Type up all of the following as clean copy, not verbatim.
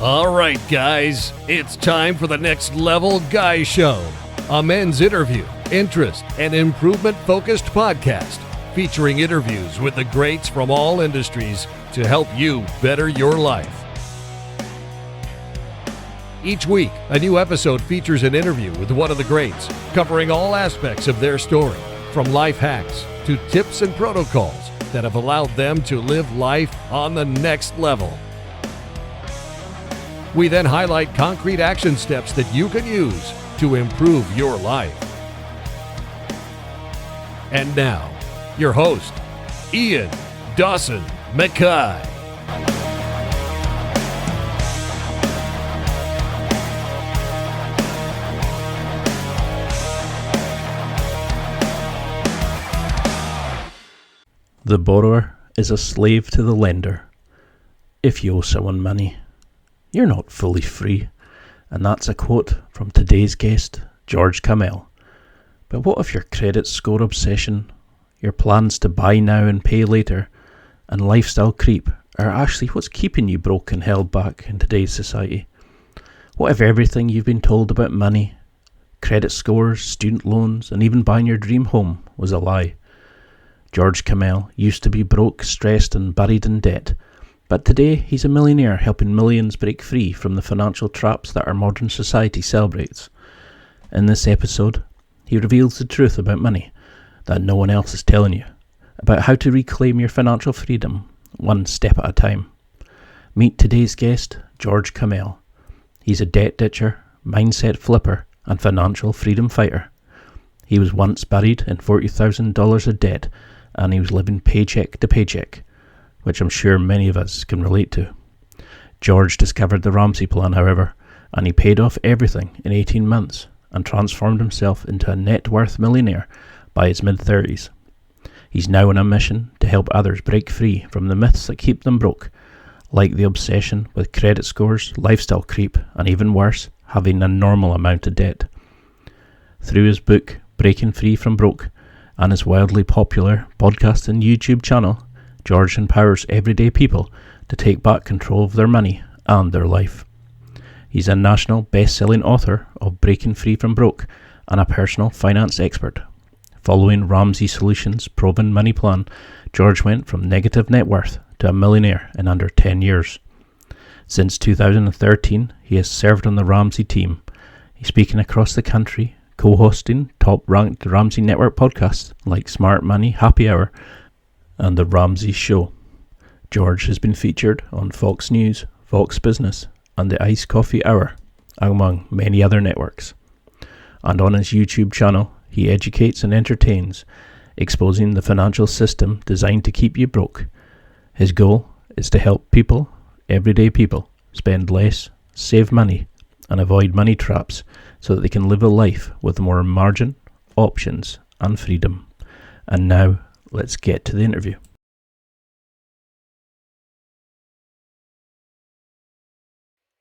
All right, guys, it's time for the Next Level Guy Show, a men's interview, interest, and improvement-focused podcast featuring interviews with the greats from all industries to help you better your life. Each week, a new episode features an interview with one of the greats, covering all aspects of their story, from life hacks to tips and protocols that have allowed them to live life on the next level. We then highlight concrete action steps that you can use to improve your life. And now, your host, Ian Dawson Mackay. The borrower is a slave to the lender. If you owe someone money, you're not fully free. And that's a quote from today's guest, George Kamel. But what if your credit score obsession, your plans to buy now and pay later, and lifestyle creep are actually what's keeping you broke and held back in today's society? What if everything you've been told about money, credit scores, student loans, and even buying your dream home was a lie? George Kamel used to be broke, stressed, and buried in debt. But today, he's a millionaire helping millions break free from the financial traps that our modern society celebrates. In this episode, he reveals the truth about money that no one else is telling you, about how to reclaim your financial freedom one step at a time. Meet today's guest, George Kamel. He's a debt ditcher, mindset flipper, and financial freedom fighter. He was once buried in $40,000 of debt, and he was living paycheck to paycheck, which I'm sure many of us can relate to. George discovered the Ramsey plan, however, and he paid off everything in 18 months and transformed himself into a net worth millionaire by his mid-30s. He's now on a mission to help others break free from the myths that keep them broke, like the obsession with credit scores, lifestyle creep, and even worse, having a normal amount of debt. Through his book, Breaking Free from Broke, and his wildly popular podcast and YouTube channel, George empowers everyday people to take back control of their money and their life. He's a national best-selling author of Breaking Free from Broke and a personal finance expert. Following Ramsey Solutions' proven money plan, George went from negative net worth to a millionaire in under 10 years. Since 2013, he has served on the Ramsey team. He's speaking across the country, co-hosting top-ranked Ramsey Network podcasts like Smart Money, Happy Hour, and The Ramsey Show. George has been featured on Fox News, Fox Business, and the Iced Coffee Hour, among many other networks. And on his YouTube channel, he educates and entertains, exposing the financial system designed to keep you broke. His goal is to help people, everyday people, spend less, save money, and avoid money traps so that they can live a life with more margin, options, and freedom. And now, let's get to the interview.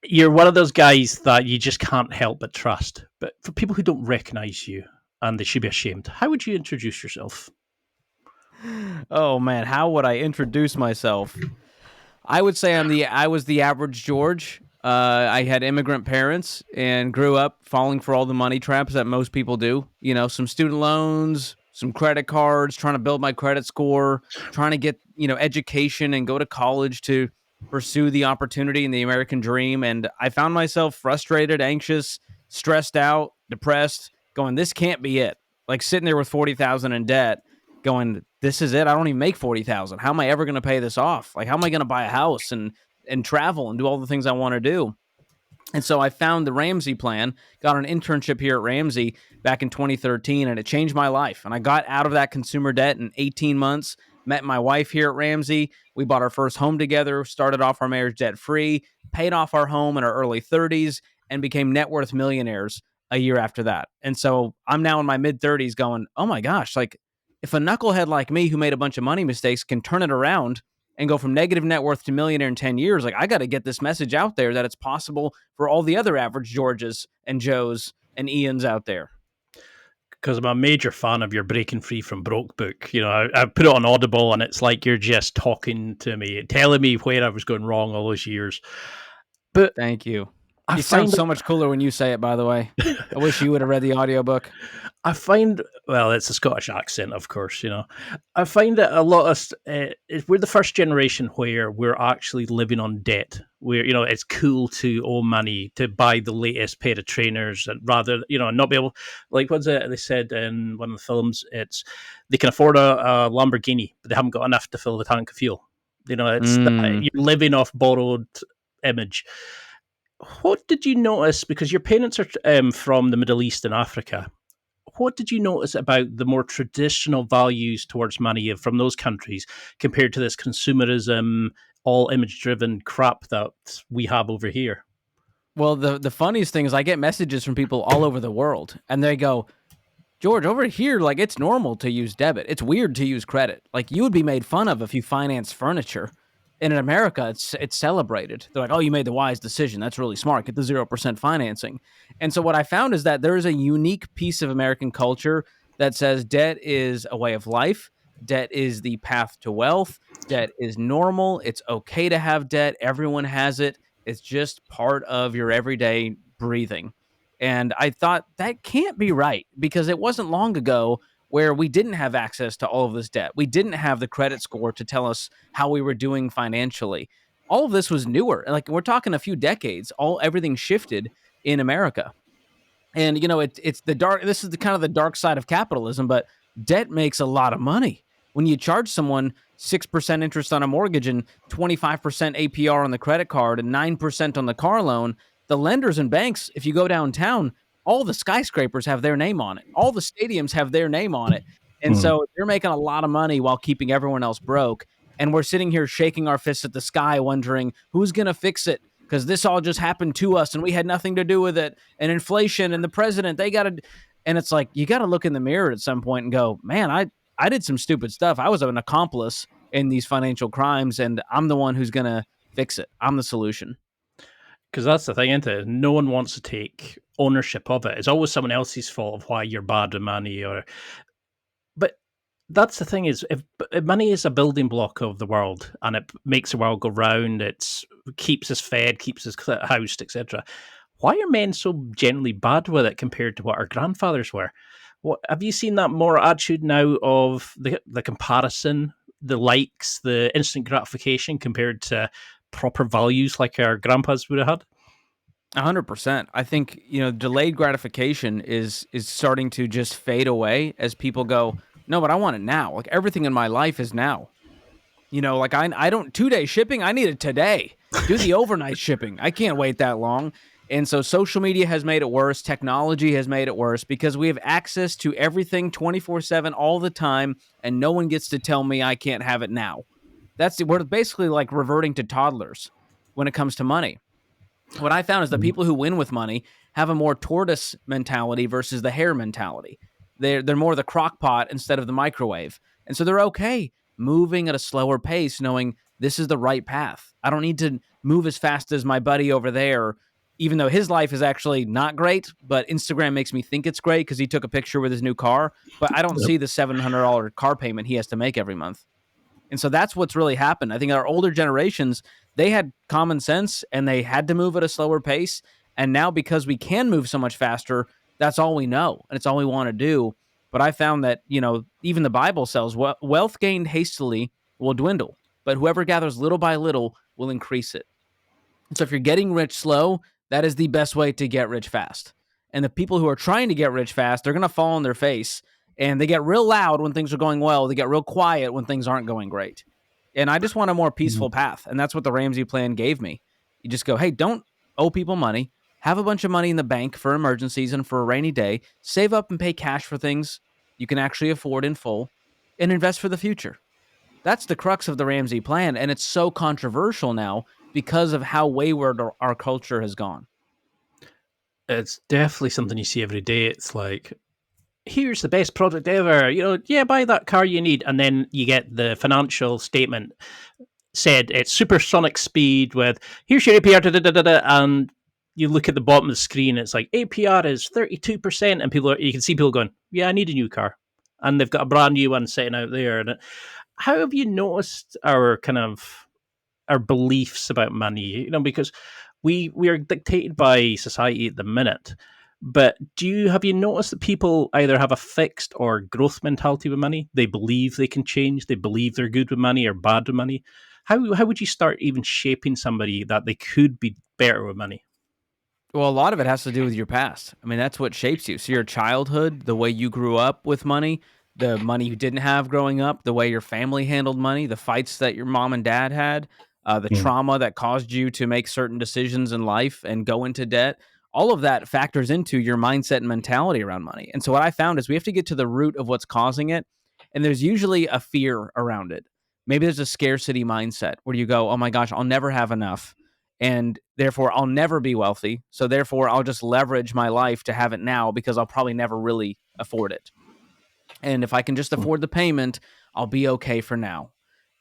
You're one of those guys that you just can't help but trust. But for people who don't recognize you, and they should be ashamed, how would you introduce yourself? Oh man, how would I introduce myself? I would say I was the average George. I had immigrant parents and grew up falling for all the money traps that most people do. You know, some student loans, some credit cards, trying to build my credit score, trying to get, education and go to college to pursue the opportunity and the American dream. And I found myself frustrated, anxious, stressed out, depressed, going, this can't be it. Like sitting there with $40,000 in debt, going, this is it. I don't even make $40,000. How am I ever going to pay this off? Like, how am I going to buy a house and travel and do all the things I want to do? And so I found the Ramsey plan, got an internship here at Ramsey back in 2013, and it changed my life. And I got out of that consumer debt in 18 months, met my wife here at Ramsey. We bought our first home together, started off our marriage debt-free, paid off our home in our early 30s, and became net worth millionaires a year after that. And so I'm now in my mid-30s going, oh my gosh, like if a knucklehead like me who made a bunch of money mistakes can turn it around and go from negative net worth to millionaire in 10 years, like I got to get this message out there that it's possible for all the other average Georges and Joes and Ians out there. Because I'm a major fan of your Breaking Free from Broke book. You know, I put it on Audible and it's like you're just talking to me, telling me where I was going wrong all those years. But Thank you. I You sound find so much cooler when you say it, by the way. I wish you would have read the audiobook. I find, well, it's a Scottish accent, of course, you know. I find that a lot of, we're the first generation where we're actually living on debt. Where, you know, it's cool to owe money to buy the latest pair of trainers and rather, you know, not be able, like, what's it they said in one of the films? It's, they can afford a Lamborghini, but they haven't got enough to fill the tank of fuel. You know, Mm. you're living off borrowed image. What did you notice? Because your parents are from the Middle East and Africa. What did you notice about the more traditional values towards money from those countries compared to this consumerism, all image driven crap that we have over here? Well, the funniest thing is I get messages from people all over the world, and they go, George, over here, like, it's normal to use debit. It's weird to use credit. Like, you would be made fun of if you finance furniture. And in America, it's celebrated. They're like, oh, you made the wise decision. That's really smart. Get the 0% financing. And so what I found is that there is a unique piece of American culture that says debt is a way of life. Debt is the path to wealth. Debt is normal. It's okay to have debt. Everyone has it. It's just part of your everyday breathing. And I thought that can't be right because it wasn't long ago where we didn't have access to all of this debt. We didn't have the credit score to tell us how we were doing financially. All of this was newer. Like, we're talking a few decades, everything shifted in America. And it's the dark. This is the kind of the dark side of capitalism, but debt makes a lot of money. When you charge someone 6% interest on a mortgage and 25% APR on the credit card and 9% on the car loan, the lenders and banks, if you go downtown, all the skyscrapers have their name on it. All the stadiums have their name on it. And Mm. so they're making a lot of money while keeping everyone else broke. And we're sitting here shaking our fists at the sky, wondering who's going to fix it, because this all just happened to us and we had nothing to do with it. And inflation and the president, they got to. And it's like, you got to look in the mirror at some point and go, man, I did some stupid stuff. I was an accomplice in these financial crimes, and I'm the one who's going to fix it. I'm the solution. Because that's the thing, isn't it? No one wants to take ownership of it. It's always someone else's fault of why you're bad with money. But that's the thing is, if money is a building block of the world and it makes the world go round, it keeps us fed, keeps us housed, etc. Why are men so generally bad with it compared to what our grandfathers were? What have you seen that more attitude now of the comparison, the likes, the instant gratification compared to proper values like our grandpas would have had? 100%. I think, delayed gratification is starting to just fade away as people go, no, but I want it now. Like, everything in my life is now. Like, I don't 2-day shipping. I need it today. Do the overnight shipping. I can't wait that long. And so social media has made it worse. Technology has made it worse because we have access to everything 24/7 all the time, and no one gets to tell me I can't have it now. We're basically like reverting to toddlers when it comes to money. What I found is the people who win with money have a more tortoise mentality versus the hare mentality. They're more the crock pot instead of the microwave. And so they're okay moving at a slower pace, knowing this is the right path. I don't need to move as fast as my buddy over there, even though his life is actually not great, but Instagram makes me think it's great because he took a picture with his new car. But I don't Yep. see the $700 car payment he has to make every month. And so that's what's really happened. I think our older generations, they had common sense and they had to move at a slower pace. And now, because we can move so much faster, that's all we know and it's all we want to do. But I found that, even the Bible says wealth gained hastily will dwindle, but whoever gathers little by little will increase it. And so if you're getting rich slow, that is the best way to get rich fast. And the people who are trying to get rich fast, they're going to fall on their face and they get real loud when things are going well. They get real quiet when things aren't going great. And I just want a more peaceful path. And that's what the Ramsey plan gave me. You just go, hey, don't owe people money. Have a bunch of money in the bank for emergencies and for a rainy day. Save up and pay cash for things you can actually afford in full and invest for the future. That's the crux of the Ramsey plan. And it's so controversial now because of how wayward our culture has gone. It's definitely something you see every day. It's like, here's the best product ever. Yeah, buy that car you need. And then you get the financial statement said it's supersonic speed with, here's your APR, da, da, da, da, da, and you look at the bottom of the screen, it's like APR is 32%. And you can see people going, yeah, I need a new car. And they've got a brand new one sitting out there. And how have you noticed our beliefs about money? Because we are dictated by society at the minute. But have you noticed that people either have a fixed or growth mentality with money? They believe they can change. They believe they're good with money or bad with money. How would you start even shaping somebody that they could be better with money? Well, a lot of it has to do with your past. I mean, that's what shapes you. So your childhood, the way you grew up with money, the money you didn't have growing up, the way your family handled money, the fights that your mom and dad had, the Mm, trauma that caused you to make certain decisions in life and go into debt. All of that factors into your mindset and mentality around money. And so what I found is we have to get to the root of what's causing it. And there's usually a fear around it. Maybe there's a scarcity mindset where you go, oh my gosh, I'll never have enough, and therefore I'll never be wealthy. So therefore I'll just leverage my life to have it now because I'll probably never really afford it. And if I can just mm, afford the payment, I'll be okay for now.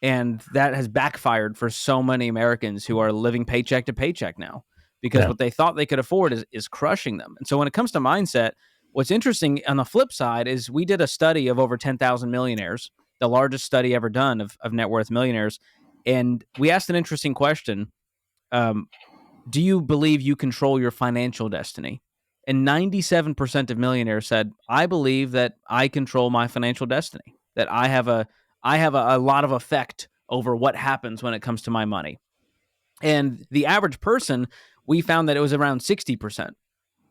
And that has backfired for so many Americans who are living paycheck to paycheck now because yeah, what they thought they could afford is crushing them. And so when it comes to mindset, what's interesting on the flip side is we did a study of over 10,000 millionaires, the largest study ever done of net worth millionaires. And we asked an interesting question. Um, do you believe you control your financial destiny? And 97% of millionaires said, I believe that I control my financial destiny, that I have a lot of effect over what happens when it comes to my money. And the average person, we found that it was around 60%.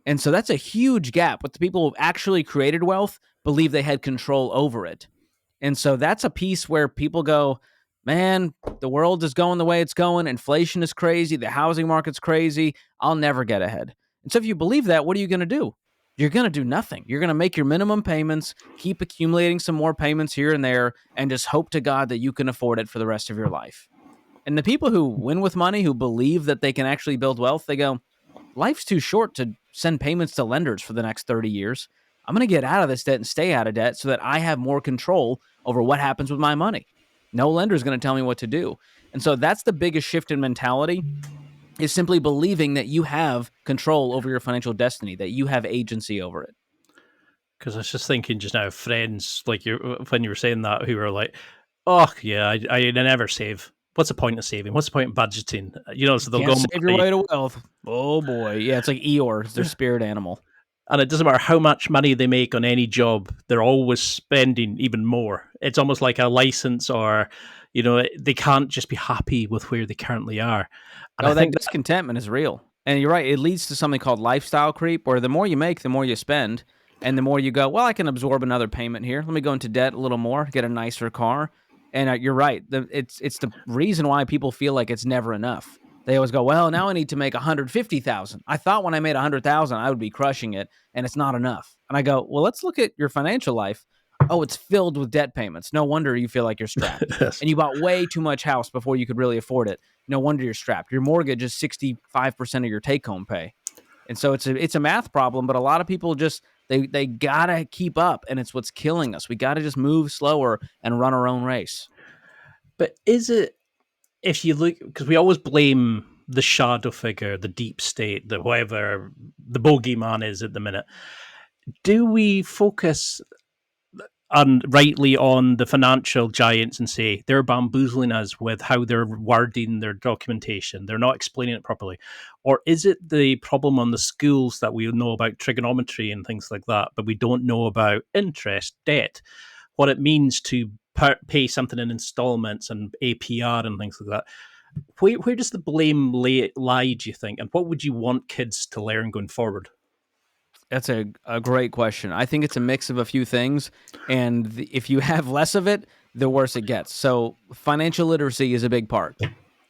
And so that's a huge gap. But the people who actually created wealth believe they had control over it. And so that's a piece where people go, man, the world is going the way it's going. Inflation is crazy. The housing market's crazy. I'll never get ahead. And so if you believe that, what are you going to do? You're going to do nothing. You're going to make your minimum payments, keep accumulating some more payments here and there, and just hope to God that you can afford it for the rest of your life. And the people who win with money, who believe that they can actually build wealth, they go, life's too short to send payments to lenders for the next 30 years. I'm going to get out of this debt and stay out of debt so that I have more control over what happens with my money. No lender is going to tell me what to do. And so that's the biggest shift in mentality, is simply believing that you have control over your financial destiny, that you have agency over it. because I was just thinking just now, friends like you when you were saying that, who were like, "Oh yeah, I never save. What's the point of saving? What's the point of budgeting?" So You they'll go can't and save your buy, way to wealth. Oh boy. Yeah, it's like Eeyore, it's their spirit animal. and it doesn't matter how much money they make on any job, they're always spending even more. It's almost like a license, or they can't just be happy with where they currently are. And I Oh, that think discontentment is real. And you're right. It leads to something called lifestyle creep, where the more you make, the more you spend. And the more you go, well, I can absorb another payment here. Let me go into debt a little more, get a nicer car. And you're right. It's the reason why people feel like it's never enough. They always go, well, now I need to make 150,000. I thought when I made 100,000, I would be crushing it, and it's not enough. And I go, well, let's look at your financial life. Oh, it's filled with debt payments. No wonder you feel like you're strapped. that And you bought way too much house before you could really afford it. No wonder you're strapped. Your mortgage is 65% of your take home pay. And so it's a math problem, but a lot of people just they gotta keep up, and it's what's killing us. We gotta just move slower and run our own race. but is it, if you look, because we always blame the shadow figure, the deep state, the whoever the bogeyman is at the minute. Do we focus rightly on the financial giants and say they're bamboozling us with how they're wording their documentation? They're not explaining it properly. Or is it the problem on the schools that we know about trigonometry and things like that, but we don't know about interest, debt, what it means to pay something in installments and APR and things like that? Where does the blame lie, do you think? And what would you want kids to learn going forward? That's a great question. I think it's a mix of a few things, and if you have less of it, the worse it gets. So financial literacy is a big part.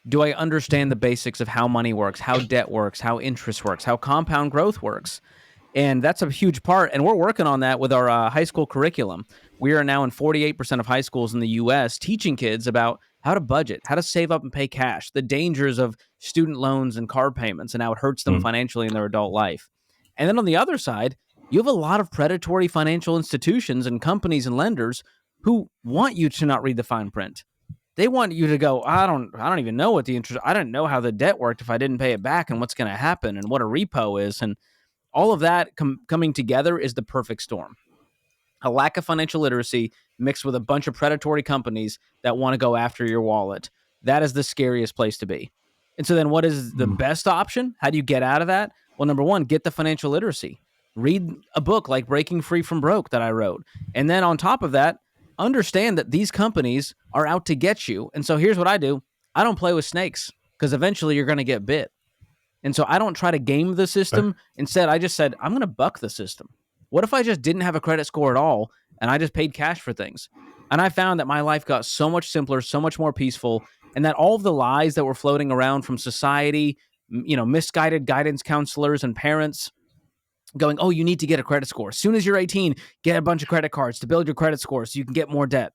Do I understand the basics of how money works, how debt works, how interest works, how compound growth works? And that's a huge part. And we're working on that with our high school curriculum. We are now in 48% of high schools in the US teaching kids about how to budget, how to save up and pay cash, the dangers of student loans and car payments, and how it hurts them Mm. financially in their adult life. And then on the other side, you have a lot of predatory financial institutions and companies and lenders who want you to not read the fine print. They want you to go, I don't even know what the interest, I didn't know how the debt worked if I didn't pay it back, and what's going to happen and what a repo is. And all of that coming together is the perfect storm. A lack of financial literacy mixed with a bunch of predatory companies that want to go after your wallet. That is the scariest place to be. And so then what is the best option? How do you get out of that? Well, number one, get the financial literacy. Read a book like Breaking Free from Broke that I wrote. And then on top of that, understand that these companies are out to get you. And so here's what I do. I don't play with snakes because eventually you're going to get bit. And so I don't try to game the system. Instead, I just said, I'm going to buck the system. What if I just didn't have a credit score at all and I just paid cash for things? And I found that my life got so much simpler, so much more peaceful, and that all of the lies that were floating around from society, misguided guidance counselors and parents going, oh, you need to get a credit score. As soon as you're 18, get a bunch of credit cards to build your credit score so you can get more debt.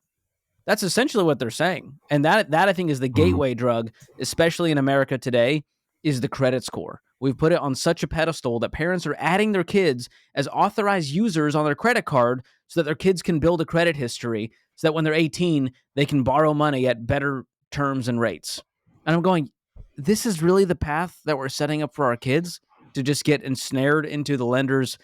That's essentially what they're saying. And that I think is the gateway drug, especially in America today, is the credit score. We've put it on such a pedestal that parents are adding their kids as authorized users on their credit card so that their kids can build a credit history so that when they're 18, they can borrow money at better terms and rates. And I'm going, this is really the path that we're setting up for our kids, to just get ensnared into the lender's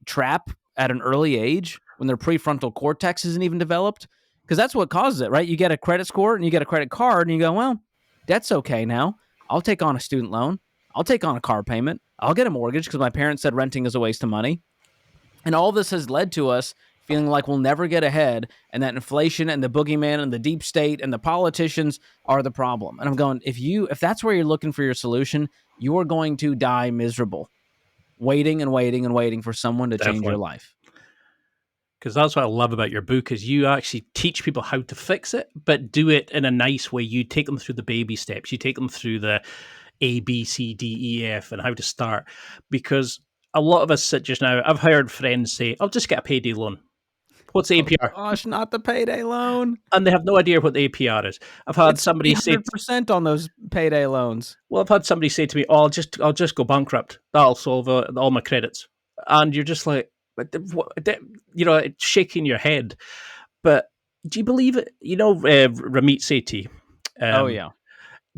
trap at an early age when their prefrontal cortex isn't even developed. Because that's what causes it, right? You get a credit score and you get a credit card and you go, well, debt's okay now. I'll take on a student loan. I'll take on a car payment. I'll get a mortgage because my parents said renting is a waste of money. And all this has led to us feeling like we'll never get ahead, and that inflation and the boogeyman and the deep state and the politicians are the problem. And I'm going, if that's where you're looking for your solution, you are going to die miserable, waiting and waiting and waiting for someone to change your life. Because that's what I love about your book, is you actually teach people how to fix it, but do it in a nice way. You take them through the baby steps. You take them through the A, B, C, D, E, F, and how to start. Because a lot of us sit just now, I've heard friends say, I'll just get a payday loan. What's the APR? Oh, gosh, not the payday loan. And they have no idea what the APR is. I've had somebody say 100% on those payday loans. Well, I've had somebody say to me, "Oh, I'll just go bankrupt. That'll solve all my credits." And you're just like, shaking your head. But do you believe it? Ramit Sethi. Oh yeah.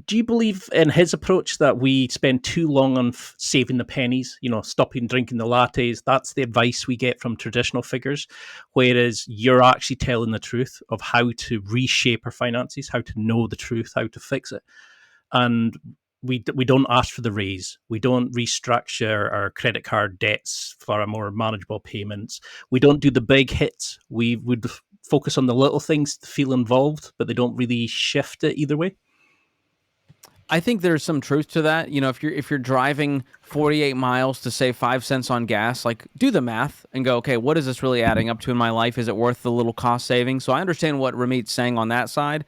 Do you believe in his approach that we spend too long on saving the pennies, stopping drinking the lattes? That's the advice we get from traditional figures, whereas you're actually telling the truth of how to reshape our finances, how to know the truth, how to fix it. And we don't ask for the raise. We don't restructure our credit card debts for a more manageable payments. We don't do the big hits. We would focus on the little things to feel involved, but they don't really shift it either way. I think there's some truth to that. If you're driving 48 miles to save 5 cents on gas, like, do the math and go, okay, what is this really adding up to in my life? Is it worth the little cost saving? So I understand what Ramit's saying on that side.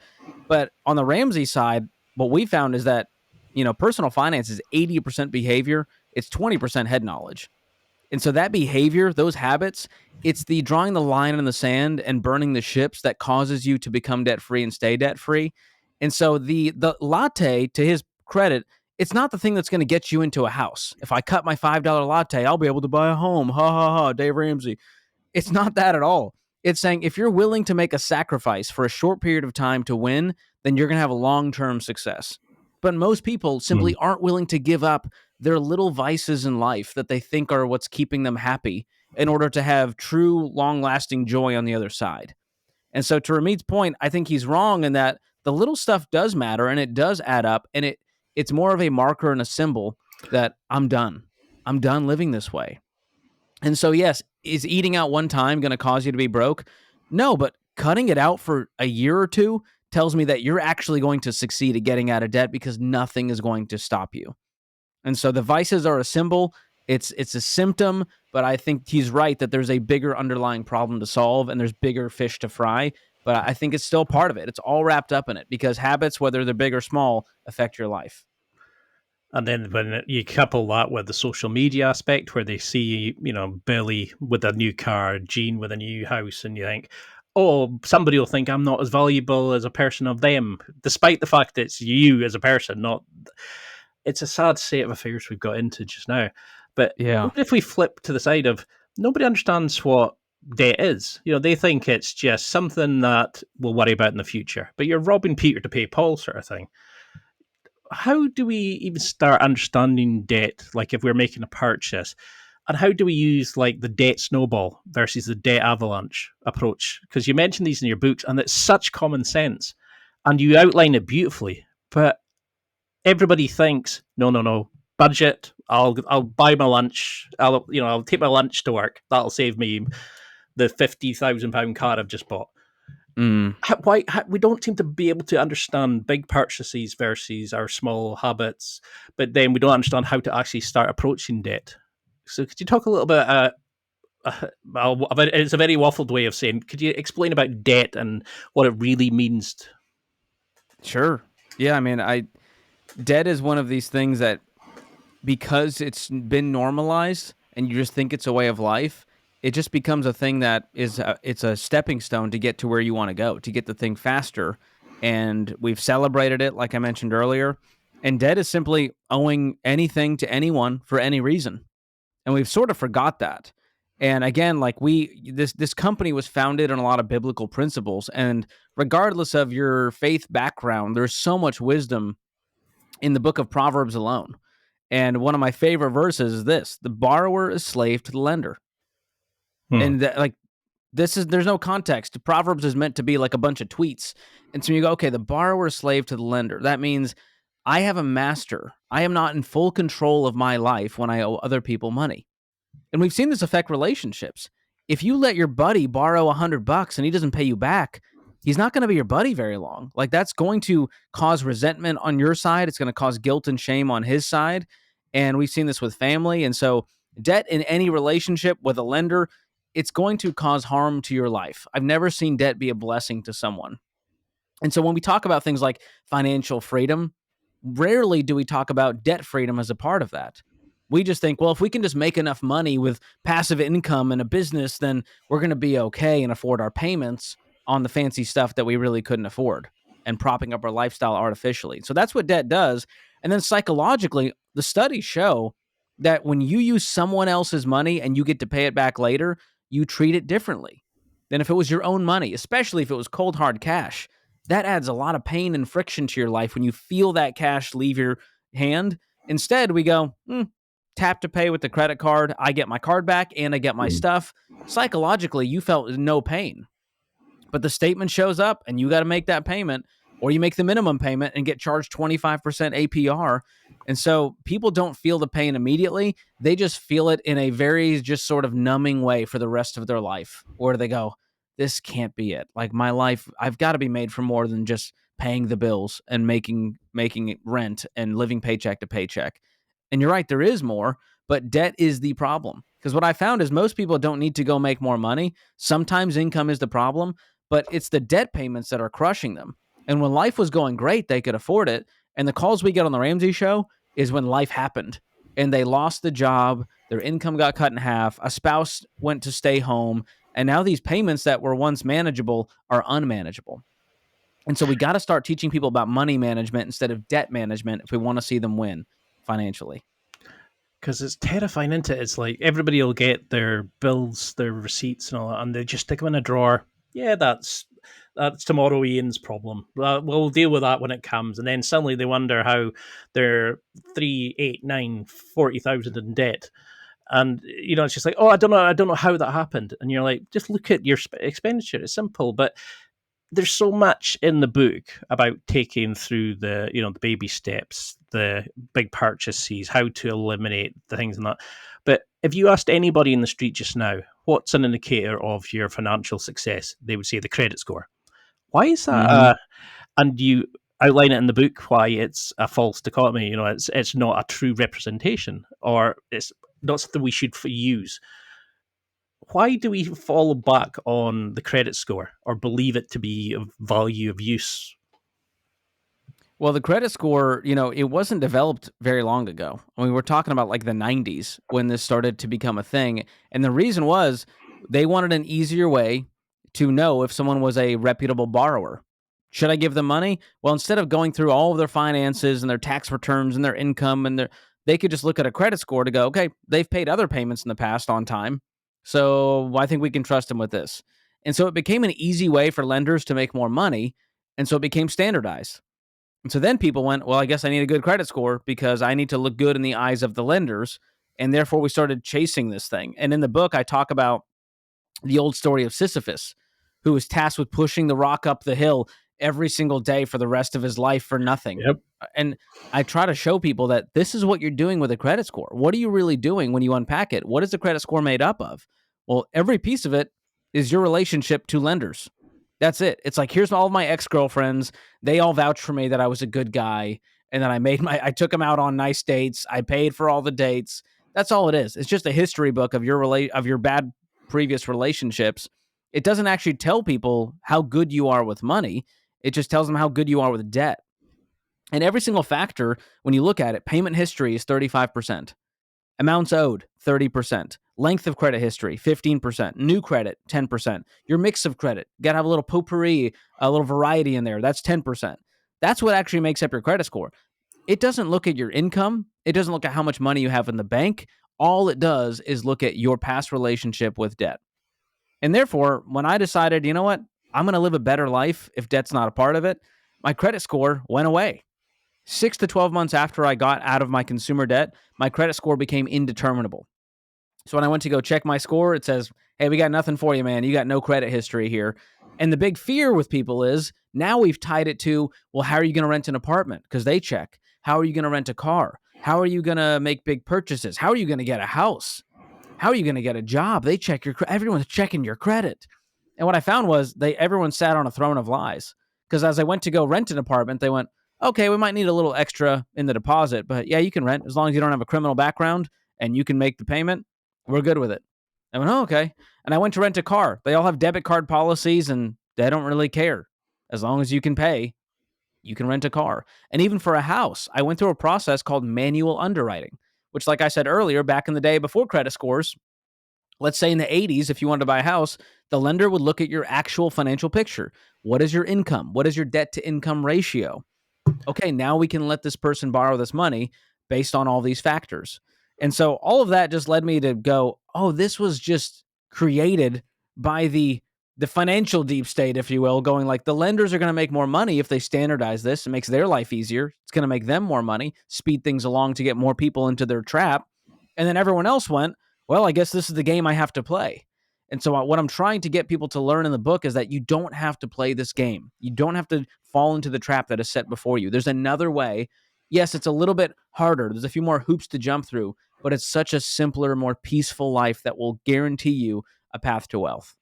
But on the Ramsey side, what we found is that, personal finance is 80% behavior. It's 20% head knowledge. And so that behavior, those habits, it's the drawing the line in the sand and burning the ships that causes you to become debt-free and stay debt-free. And so the latte, to his credit, it's not the thing that's going to get you into a house. If I cut my $5 latte, I'll be able to buy a home. Ha, ha, ha, Dave Ramsey. It's not that at all. It's saying if you're willing to make a sacrifice for a short period of time to win, then you're going to have a long-term success. But most people simply aren't willing to give up their little vices in life that they think are what's keeping them happy in order to have true, long-lasting joy on the other side. And so to Ramit's point, I think he's wrong in that the little stuff does matter and it does add up, and it's more of a marker and a symbol that I'm done. I'm done living this way. And so, yes, is eating out one time going to cause you to be broke? No, but cutting it out for a year or two tells me that you're actually going to succeed at getting out of debt because nothing is going to stop you. And so the vices are a symbol. It's a symptom, but I think he's right that there's a bigger underlying problem to solve and there's bigger fish to fry. But I think it's still part of it. It's all wrapped up in it because habits, whether they're big or small, affect your life. And then when you couple that with the social media aspect where they see, Billy with a new car, Gene with a new house, and you think, oh, somebody will think I'm not as valuable as a person of them, despite the fact that it's you as a person, not... It's a sad state of affairs we've got into just now. But what if we flip to the side of nobody understands what debt is? They think it's just something that we'll worry about in the future. But you're robbing Peter to pay Paul sort of thing. How do we even start understanding debt, like if we're making a purchase? And how do we use like the debt snowball versus the debt avalanche approach? Because you mentioned these in your books, and it's such common sense. And you outline it beautifully. But everybody thinks, no, budget. I'll buy my lunch. I'll take my lunch to work. That'll save me the £50,000 car I've just bought. Mm. We don't seem to be able to understand big purchases versus our small habits, but then we don't understand how to actually start approaching debt. So could you talk a little bit? It's a very waffled way of saying. Could you explain about debt and what it really means? Sure. Yeah, I mean, debt is one of these things that, because it's been normalized and you just think it's a way of life, it just becomes a thing that it's a stepping stone to get to where you want to go, to get the thing faster. And we've celebrated it, like I mentioned earlier. And debt is simply owing anything to anyone for any reason. And we've sort of forgot that. And again, like this company was founded on a lot of biblical principles. And regardless of your faith background, there's so much wisdom in the book of Proverbs alone. And one of my favorite verses is this: the borrower is slave to the lender. And there's no context. Proverbs is meant to be like a bunch of tweets. And so you go, okay, the borrower is slave to the lender. That means I have a master. I am not in full control of my life when I owe other people money. And we've seen this affect relationships. If you let your buddy borrow $100 and he doesn't pay you back, he's not going to be your buddy very long. Like, that's going to cause resentment on your side. It's going to cause guilt and shame on his side. And we've seen this with family. And so debt in any relationship with a lender, it's going to cause harm to your life. I've never seen debt be a blessing to someone. And so when we talk about things like financial freedom, rarely do we talk about debt freedom as a part of that. We just think, well, if we can just make enough money with passive income and a business, then we're going to be okay and afford our payments on the fancy stuff that we really couldn't afford and propping up our lifestyle artificially. So that's what debt does. And then psychologically, the studies show that when you use someone else's money and you get to pay it back later, you treat it differently than if it was your own money, especially if it was cold, hard cash. That adds a lot of pain and friction to your life when you feel that cash leave your hand. Instead, we go, tap to pay with the credit card. I get my card back and I get my stuff. Psychologically, you felt no pain. But the statement shows up and you got to make that payment, or you make the minimum payment and get charged 25% APR. And so people don't feel the pain immediately. They just feel it in a very just sort of numbing way for the rest of their life, where they go, this can't be it. Like, my life, I've got to be made for more than just paying the bills and making rent and living paycheck to paycheck. And you're right, there is more, but debt is the problem. Because what I found is most people don't need to go make more money. Sometimes income is the problem, but it's the debt payments that are crushing them. And when life was going great, they could afford it. And the calls we get on the Ramsey show is when life happened and they lost the job, their income got cut in half, a spouse went to stay home, and now these payments that were once manageable are unmanageable. And so we got to start teaching people about money management instead of debt management if we want to see them win financially. Because it's terrifying, isn't it? It's like everybody will get their bills, their receipts and all that, and they just stick them in a drawer. Yeah, that's tomorrow Ian's problem. We'll deal with that when it comes. And then suddenly they wonder how they're 3, 8, 9, 40,000 in debt. And, it's just like, oh, I don't know how that happened. And you're like, just look at your expenditure. It's simple. But there's so much in the book about taking through the baby steps, the big purchases, how to eliminate the things and that. But if you asked anybody in the street just now, what's an indicator of your financial success? They would say the credit score. Why is that? Mm-hmm. And you outline it in the book why it's a false dichotomy. It's not a true representation, or it's not something we should use. Why do we fall back on the credit score or believe it to be of value of use? Well, the credit score, it wasn't developed very long ago. I mean, we're talking about like the 90s when this started to become a thing. And the reason was they wanted an easier way to know if someone was a reputable borrower. Should I give them money? Well, instead of going through all of their finances and their tax returns and their income, they could just look at a credit score to go, okay, they've paid other payments in the past on time, so I think we can trust them with this. And so it became an easy way for lenders to make more money, and so it became standardized. And so then people went, well, I guess I need a good credit score because I need to look good in the eyes of the lenders. And therefore we started chasing this thing. And in the book, I talk about the old story of Sisyphus, who was tasked with pushing the rock up the hill. every single day for the rest of his life for nothing. Yep. And I try to show people that this is what you're doing with a credit score. What are you really doing when you unpack it? What is the credit score made up of? Well, every piece of it is your relationship to lenders. That's it. It's like, here's all of my ex-girlfriends. They all vouched for me that I was a good guy. And then I took them out on nice dates. I paid for all the dates. That's all it is. It's just a history book of your bad previous relationships. It doesn't actually tell people how good you are with money. It just tells them how good you are with debt. And every single factor, when you look at it, payment history is 35%. Amounts owed, 30%. Length of credit history, 15%. New credit, 10%. Your mix of credit, got to have a little potpourri, a little variety in there. That's 10%. That's what actually makes up your credit score. It doesn't look at your income. It doesn't look at how much money you have in the bank. All it does is look at your past relationship with debt. And therefore, when I decided, you know what, I'm going to live a better life if debt's not a part of it, my credit score went away. 6 to 12 months after I got out of my consumer debt, my credit score became indeterminable. So when I went to go check my score, it says, hey, we got nothing for you, man. You got no credit history here. And the big fear with people is now we've tied it to, well, how are you going to rent an apartment? Because they check. How are you going to rent a car? How are you going to make big purchases? How are you going to get a house? How are you going to get a job? They check your everyone's checking your credit. And what I found was everyone sat on a throne of lies. Because as I went to go rent an apartment, they went, okay, we might need a little extra in the deposit, but yeah, you can rent as long as you don't have a criminal background and you can make the payment. We're good with it. I went, oh, okay. And I went to rent a car. They all have debit card policies and they don't really care. As long as you can pay, you can rent a car. And even for a house, I went through a process called manual underwriting, which, like I said earlier, back in the day before credit scores, let's say in the 80s, if you wanted to buy a house, the lender would look at your actual financial picture. What is your income? What is your debt to income ratio? Okay, now we can let this person borrow this money based on all these factors. And so all of that just led me to go, oh, this was just created by the financial deep state, if you will, going like the lenders are going to make more money if they standardize this. It makes their life easier. It's going to make them more money, speed things along to get more people into their trap. And then everyone else went, well, I guess this is the game I have to play. And so what I'm trying to get people to learn in the book is that you don't have to play this game. You don't have to fall into the trap that is set before you. There's another way. Yes, it's a little bit harder. There's a few more hoops to jump through, but it's such a simpler, more peaceful life that will guarantee you a path to wealth.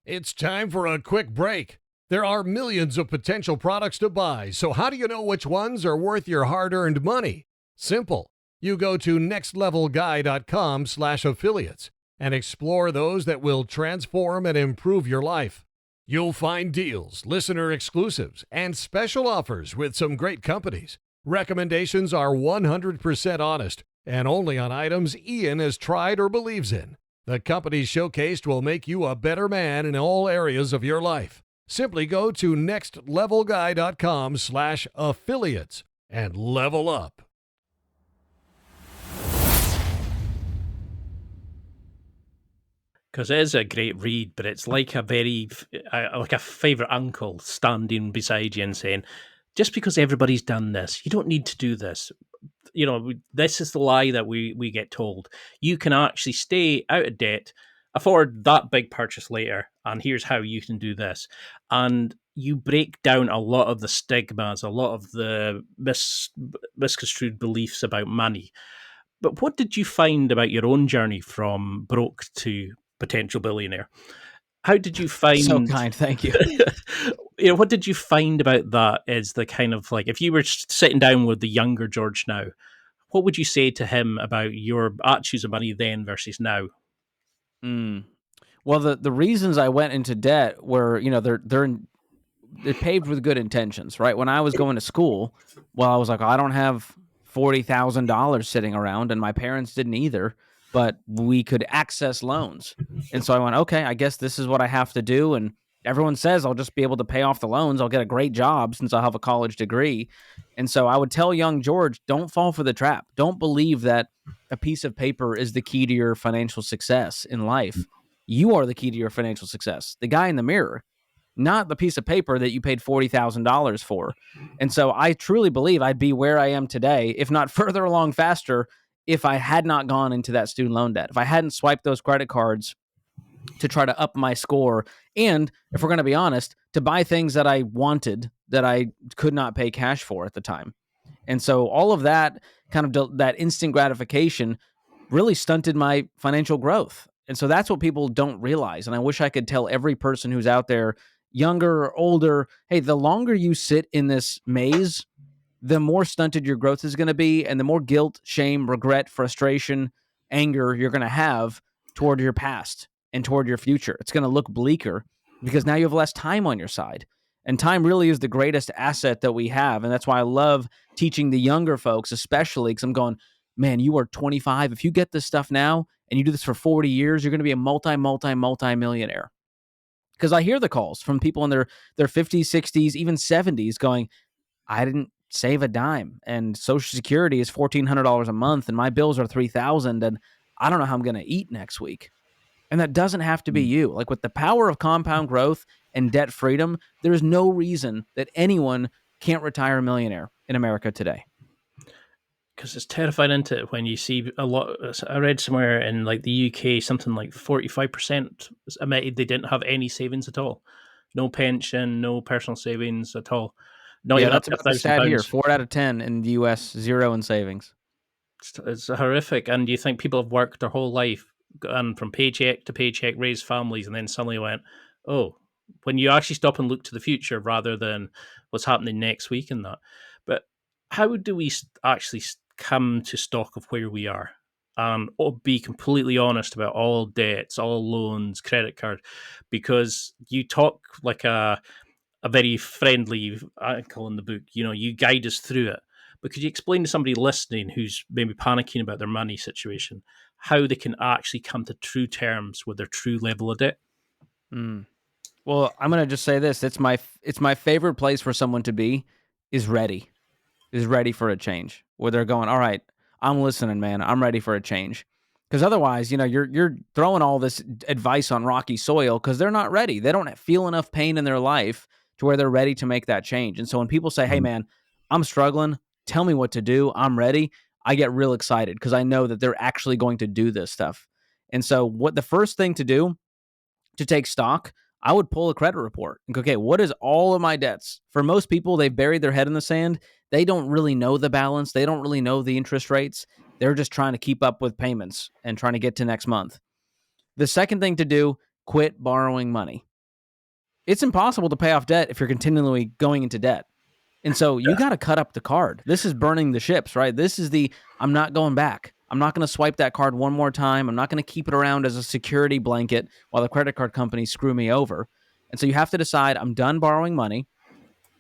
It's time for a quick break. There are millions of potential products to buy, so how do you know which ones are worth your hard-earned money? Simple. You go to nextlevelguy.com/affiliates and explore those that will transform and improve your life. You'll find deals, listener exclusives, and special offers with some great companies. Recommendations are 100% honest and only on items Ian has tried or believes in. The companies showcased will make you a better man in all areas of your life. Simply go to nextlevelguy.com/affiliates and level up. Because it is a great read, but it's like a favourite uncle standing beside you and saying, just because everybody's done this, you don't need to do this. You know, this is the lie that we get told. You can actually stay out of debt, afford that big purchase later, and here's how you can do this. And you break down a lot of the stigmas, a lot of the misconstrued beliefs about money. But what did you find about your own journey from broke to potential billionaire? How did you find... So kind, thank you. You know, what did you find about that is the kind of like, if you were sitting down with the younger George now, what would you say to him about your attitudes of money then versus now? Well, the reasons I went into debt were, you know, they're paved with good intentions, right? When I was going to school, well, I was like, I don't have $40,000 sitting around, and my parents didn't either, but we could access loans. And so I went, okay, I guess this is what I have to do. And everyone says I'll just be able to pay off the loans. I'll get a great job since I'll have a college degree. And so I would tell young George, don't fall for the trap. Don't believe that a piece of paper is the key to your financial success in life. You are the key to your financial success. The guy in the mirror, not the piece of paper that you paid $40,000 for. And so I truly believe I'd be where I am today, if not further along faster, if I had not gone into that student loan debt. If I hadn't swiped those credit cards to try to up my score. And if we're going to be honest, to buy things that I wanted that I could not pay cash for at the time. And so all of that kind of that instant gratification really stunted my financial growth. And so that's what people don't realize. And I wish I could tell every person who's out there, younger or older, hey, the longer you sit in this maze, the more stunted your growth is going to be, and the more guilt, shame, regret, frustration, anger you're going to have toward your past and toward your future. It's going to look bleaker because now you have less time on your side. And time really is the greatest asset that we have. And that's why I love teaching the younger folks, especially because I'm going, man, you are 25. If you get this stuff now and you do this for 40 years, you're going to be a multi millionaire. Because I hear the calls from people in their 50s, 60s, even 70s going, I didn't save a dime, and Social Security is $1,400 a month, and my bills are $3,000, and I don't know how I'm going to eat next week. And that doesn't have to be you. Like with the power of compound growth and debt freedom, there's no reason that anyone can't retire a millionaire in America today. Because it's terrifying, isn't it, when you see a lot. I read somewhere in like the UK, something like 45% admitted they didn't have any savings at all. No pension, no personal savings at all. Not Yeah, even up that's to about the stat here. £1,000. 4 out of 10 in the U.S., zero in savings. It's horrific. And you think people have worked their whole life and from paycheck to paycheck, raised families, and then suddenly went, oh, when you actually stop and look to the future rather than what's happening next week and that. But how do we actually come to stock of where we are and be completely honest about all debts, all loans, credit card? Because you talk like a very friendly uncle in the book. You know, you guide us through it. But could you explain to somebody listening who's maybe panicking about their money situation how they can actually come to true terms with their true level of debt? Well, I'm going to just say this. It's my favorite place for someone to be is ready for a change, where they're going, all right, I'm listening, man. I'm ready for a change. Because otherwise, you're throwing all this advice on rocky soil because they're not ready. They don't feel enough pain in their life to where they're ready to make that change. And so when people say, hey, man, I'm struggling, tell me what to do, I'm ready, I get real excited because I know that they're actually going to do this stuff. And so what the first thing to do to take stock, I would pull a credit report and go, okay, what is all of my debts? For most people, they've buried their head in the sand. They don't really know the balance. They don't really know the interest rates. They're just trying to keep up with payments and trying to get to next month. The second thing to do, quit borrowing money. It's impossible to pay off debt if you're continually going into debt. And so you got to cut up the card. This is burning the ships, right? This is I'm not going back. I'm not going to swipe that card one more time. I'm not going to keep it around as a security blanket while the credit card companies screw me over. And so you have to decide, I'm done borrowing money.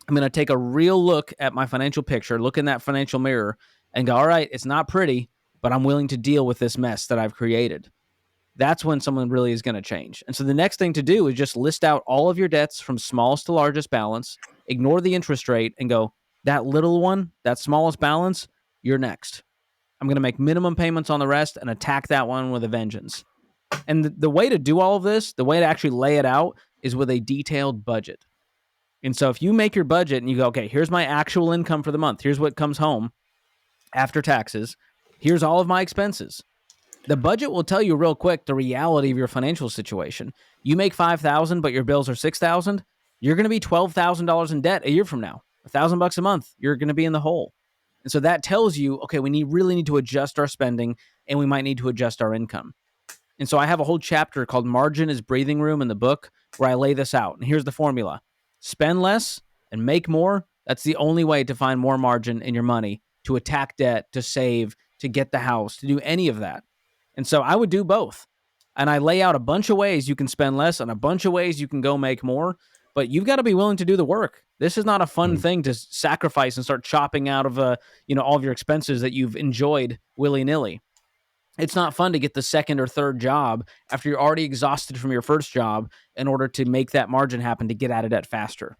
I'm going to take a real look at my financial picture, look in that financial mirror and go, all right, it's not pretty, but I'm willing to deal with this mess that I've created. That's when someone really is going to change. And so the next thing to do is just list out all of your debts from smallest to largest balance, ignore the interest rate and go, that little one, that smallest balance, you're next. I'm going to make minimum payments on the rest and attack that one with a vengeance. And the way to do all of this, the way to actually lay it out is with a detailed budget. And so if you make your budget and you go, okay, here's my actual income for the month. Here's what comes home after taxes. Here's all of my expenses. The budget will tell you real quick the reality of your financial situation. You make $5,000, but your bills are $6,000. You're going to be $12,000 in debt a year from now. $1,000 a month. You're going to be in the hole. And so that tells you, okay, we really need to adjust our spending and we might need to adjust our income. And so I have a whole chapter called Margin is Breathing Room in the book where I lay this out. And here's the formula. Spend less and make more. That's the only way to find more margin in your money, to attack debt, to save, to get the house, to do any of that. And so I would do both. And I lay out a bunch of ways you can spend less and a bunch of ways you can go make more. But you've got to be willing to do the work. This is not a fun thing to sacrifice and start chopping out of all of your expenses that you've enjoyed willy-nilly. It's not fun to get the second or third job after you're already exhausted from your first job in order to make that margin happen to get out of debt faster.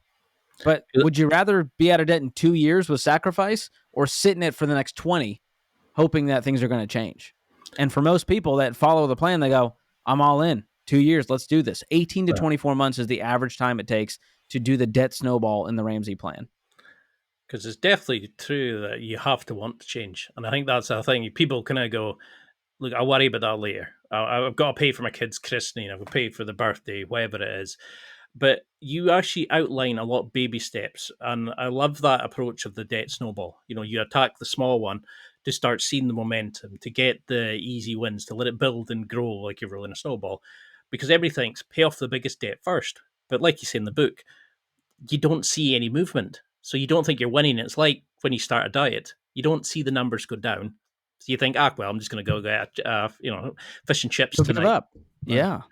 But would you rather be out of debt in 2 years with sacrifice or sit in it for the next 20, hoping that things are going to change? And for most people that follow the plan, they go, I'm all in. 2 years, let's do this. 18 to 24 months is the average time it takes to do the debt snowball in the Ramsey plan. Because it's definitely true that you have to want to change. And I think that's the thing. People kind of go, look, I'll worry about that later. I've got to pay for my kid's christening. I've got to pay for the birthday, whatever it is. But you actually outline a lot of baby steps, and I love that approach of the debt snowball. You attack the small one to start seeing the momentum, to get the easy wins, to let it build and grow like you're rolling a snowball. Because everything's pay off the biggest debt first. But like you say in the book, you don't see any movement. So you don't think you're winning. It's like when you start a diet, you don't see the numbers go down. So you think, well, I'm just going to go get, fish and chips You'll give tonight. up. Yeah.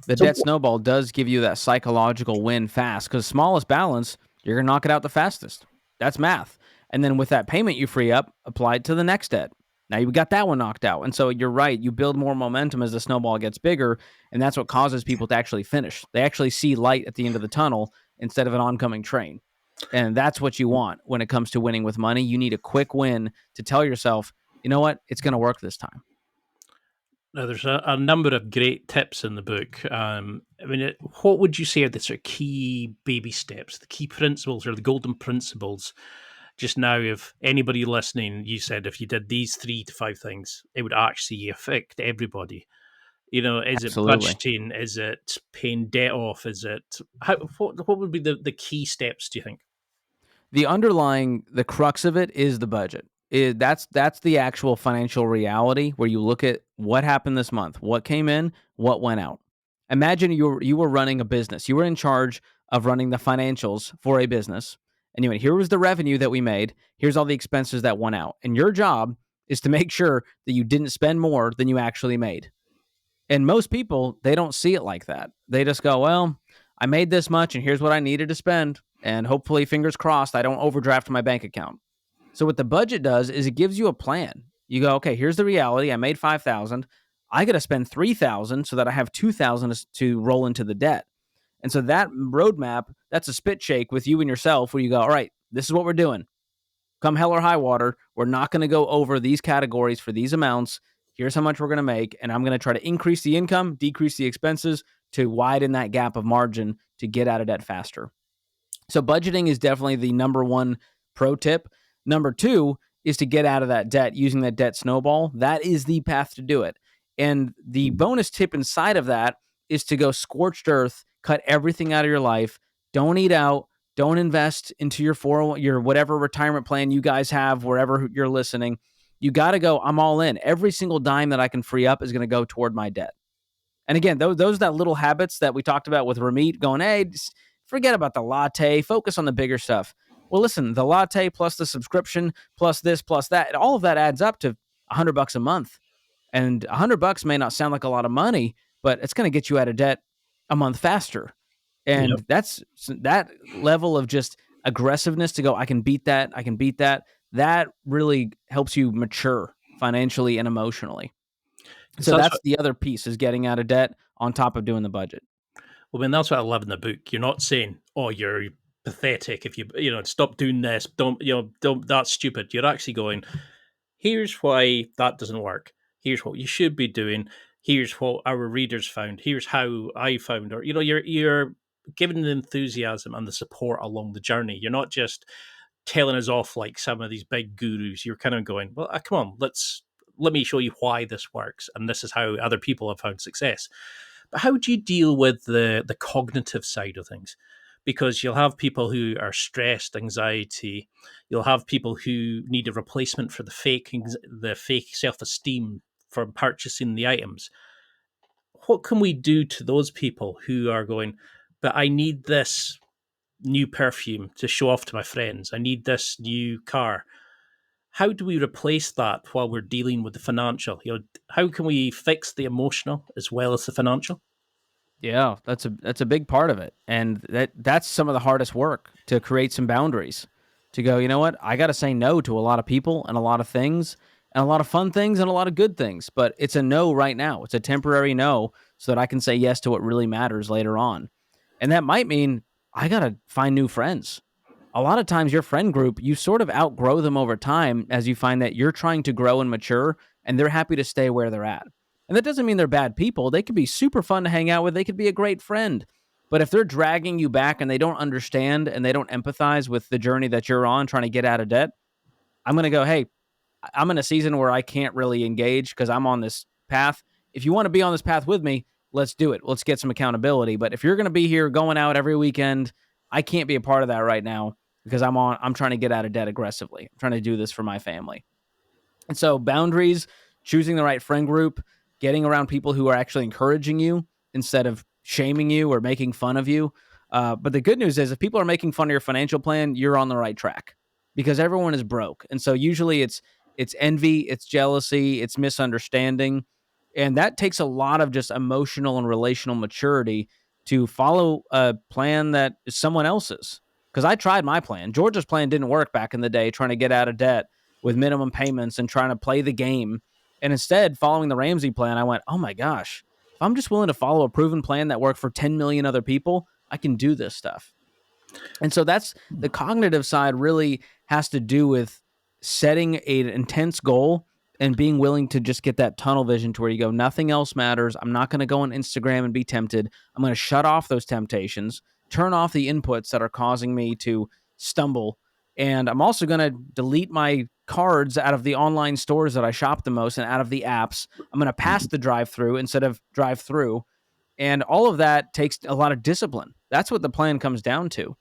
The So- debt snowball does give you that psychological win fast because smallest balance, you're going to knock it out the fastest. That's math. And then with that payment you free up, apply it to the next debt. Now you got that one knocked out. And so you're right. You build more momentum as the snowball gets bigger. And that's what causes people to actually finish. They actually see light at the end of the tunnel instead of an oncoming train. And that's what you want when it comes to winning with money. You need a quick win to tell yourself, you know what? It's going to work this time. Now, there's a number of great tips in the book. What would you say are the sort of key baby steps, the key principles or the golden principles? Just now, if anybody listening, you said if you did these 3 to 5 things, it would actually affect everybody. Is Absolutely. it budgeting? Is it paying debt off? Is it what would be the key steps, do you think? The crux of it is the budget. That's the actual financial reality where you look at what happened this month, what came in, what went out. Imagine you were running a business. You were in charge of running the financials for a business. And you went, here was the revenue that we made. Here's all the expenses that went out. And your job is to make sure that you didn't spend more than you actually made. And most people, they don't see it like that. They just go, well, I made this much and here's what I needed to spend. And hopefully, fingers crossed, I don't overdraft my bank account. So what the budget does is it gives you a plan. You go, okay, here's the reality. I made 5,000. I got to spend 3,000 so that I have 2,000 to roll into the debt. And so that roadmap, that's a spit shake with you and yourself where you go, all right, this is what we're doing. Come hell or high water, we're not going to go over these categories for these amounts. Here's how much we're going to make. And I'm going to try to increase the income, decrease the expenses to widen that gap of margin to get out of debt faster. So budgeting is definitely the number one pro tip. Number two is to get out of that debt using that debt snowball. That is the path to do it. And the bonus tip inside of that is to go scorched earth, cut everything out of your life. Don't eat out. Don't invest into your 401, your whatever retirement plan you guys have, wherever you're listening. You got to go, I'm all in. Every single dime that I can free up is going to go toward my debt. And again, those that little habits that we talked about with Ramit going, hey, just forget about the latte, focus on the bigger stuff. Well, listen, the latte plus the subscription plus this plus that, all of that adds up to $100 a month. And $100 may not sound like a lot of money, but it's going to get you out of debt a month faster. And Yep. that's that level of just aggressiveness to go, I can beat that. I can beat that. That really helps you mature financially and emotionally. So that's that's the other piece is getting out of debt on top of doing the budget. Well, that's what I love in the book. You're not saying, "Oh, you're pathetic if you stop doing this. Don't. That's stupid." You're actually going, "Here's why that doesn't work. Here's what you should be doing. Here's what our readers found. Here's how I found." Or you're giving the enthusiasm and the support along the journey. You're not just telling us off like some of these big gurus. You're kind of going, "Well, come on, let me show you why this works, and this is how other people have found success." But how do you deal with the cognitive side of things? Because you'll have people who are stressed, anxiety. You'll have people who need a replacement for the fake self-esteem for purchasing the items. What can we do to those people who are going, but I need this new perfume to show off to my friends. I need this new car. How do we replace that while we're dealing with the financial? How can we fix the emotional as well as the financial? Yeah, that's a big part of it. And that's some of the hardest work to create some boundaries. To go, you know what? I got to say no to a lot of people and a lot of things and a lot of fun things and a lot of good things, but it's a no right now. It's a temporary no so that I can say yes to what really matters later on. And that might mean I got to find new friends. A lot of times your friend group, you sort of outgrow them over time as you find that you're trying to grow and mature and they're happy to stay where they're at. And that doesn't mean they're bad people. They could be super fun to hang out with. They could be a great friend. But if they're dragging you back and they don't understand and they don't empathize with the journey that you're on trying to get out of debt, I'm going to go, hey, I'm in a season where I can't really engage because I'm on this path. If you want to be on this path with me, let's do it. Let's get some accountability. But if you're going to be here going out every weekend, I can't be a part of that right now because I'm trying to get out of debt aggressively. I'm trying to do this for my family. And so boundaries, choosing the right friend group, getting around people who are actually encouraging you instead of shaming you or making fun of you. But the good news is if people are making fun of your financial plan, you're on the right track because everyone is broke. And so usually it's envy, it's jealousy, it's misunderstanding. And that takes a lot of just emotional and relational maturity to follow a plan that is someone else's. Because I tried my plan. George's plan didn't work back in the day, trying to get out of debt with minimum payments and trying to play the game. And instead, following the Ramsey plan, I went, oh my gosh, if I'm just willing to follow a proven plan that worked for 10 million other people, I can do this stuff. And so that's the cognitive side really has to do with setting an intense goal and being willing to just get that tunnel vision to where you go, nothing else matters. I'm not going to go on Instagram and be tempted. I'm going to shut off those temptations, turn off the inputs that are causing me to stumble. And I'm also going to delete my cards out of the online stores that I shop the most and out of the apps. I'm going to pass the drive-through instead of drive-through. And all of that takes a lot of discipline. That's what the plan comes down to.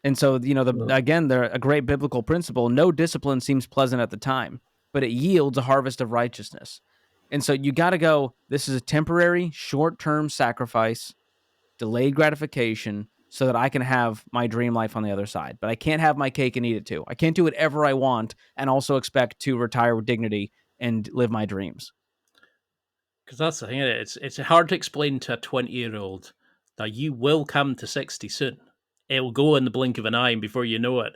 And so, they're a great biblical principle. No discipline seems pleasant at the time, but it yields a harvest of righteousness. And so you got to go, this is a temporary, short-term sacrifice, delayed gratification, so that I can have my dream life on the other side. But I can't have my cake and eat it too. I can't do whatever I want and also expect to retire with dignity and live my dreams. Because that's the thing, it's hard to explain to a 20-year-old that you will come to 60 soon. It'll go in the blink of an eye, and before you know it,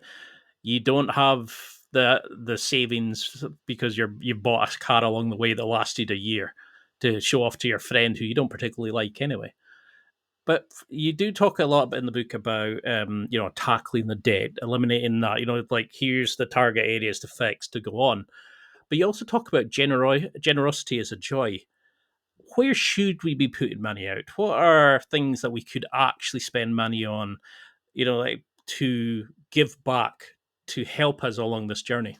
you don't have the savings because you've bought a car along the way that lasted a year to show off to your friend who you don't particularly like anyway. But you do talk a lot in the book about, tackling the debt, eliminating that, like here's the target areas to fix to go on. But you also talk about generosity as a joy. Where should we be putting money out? What are things that we could actually spend money on, to give back to help us along this journey?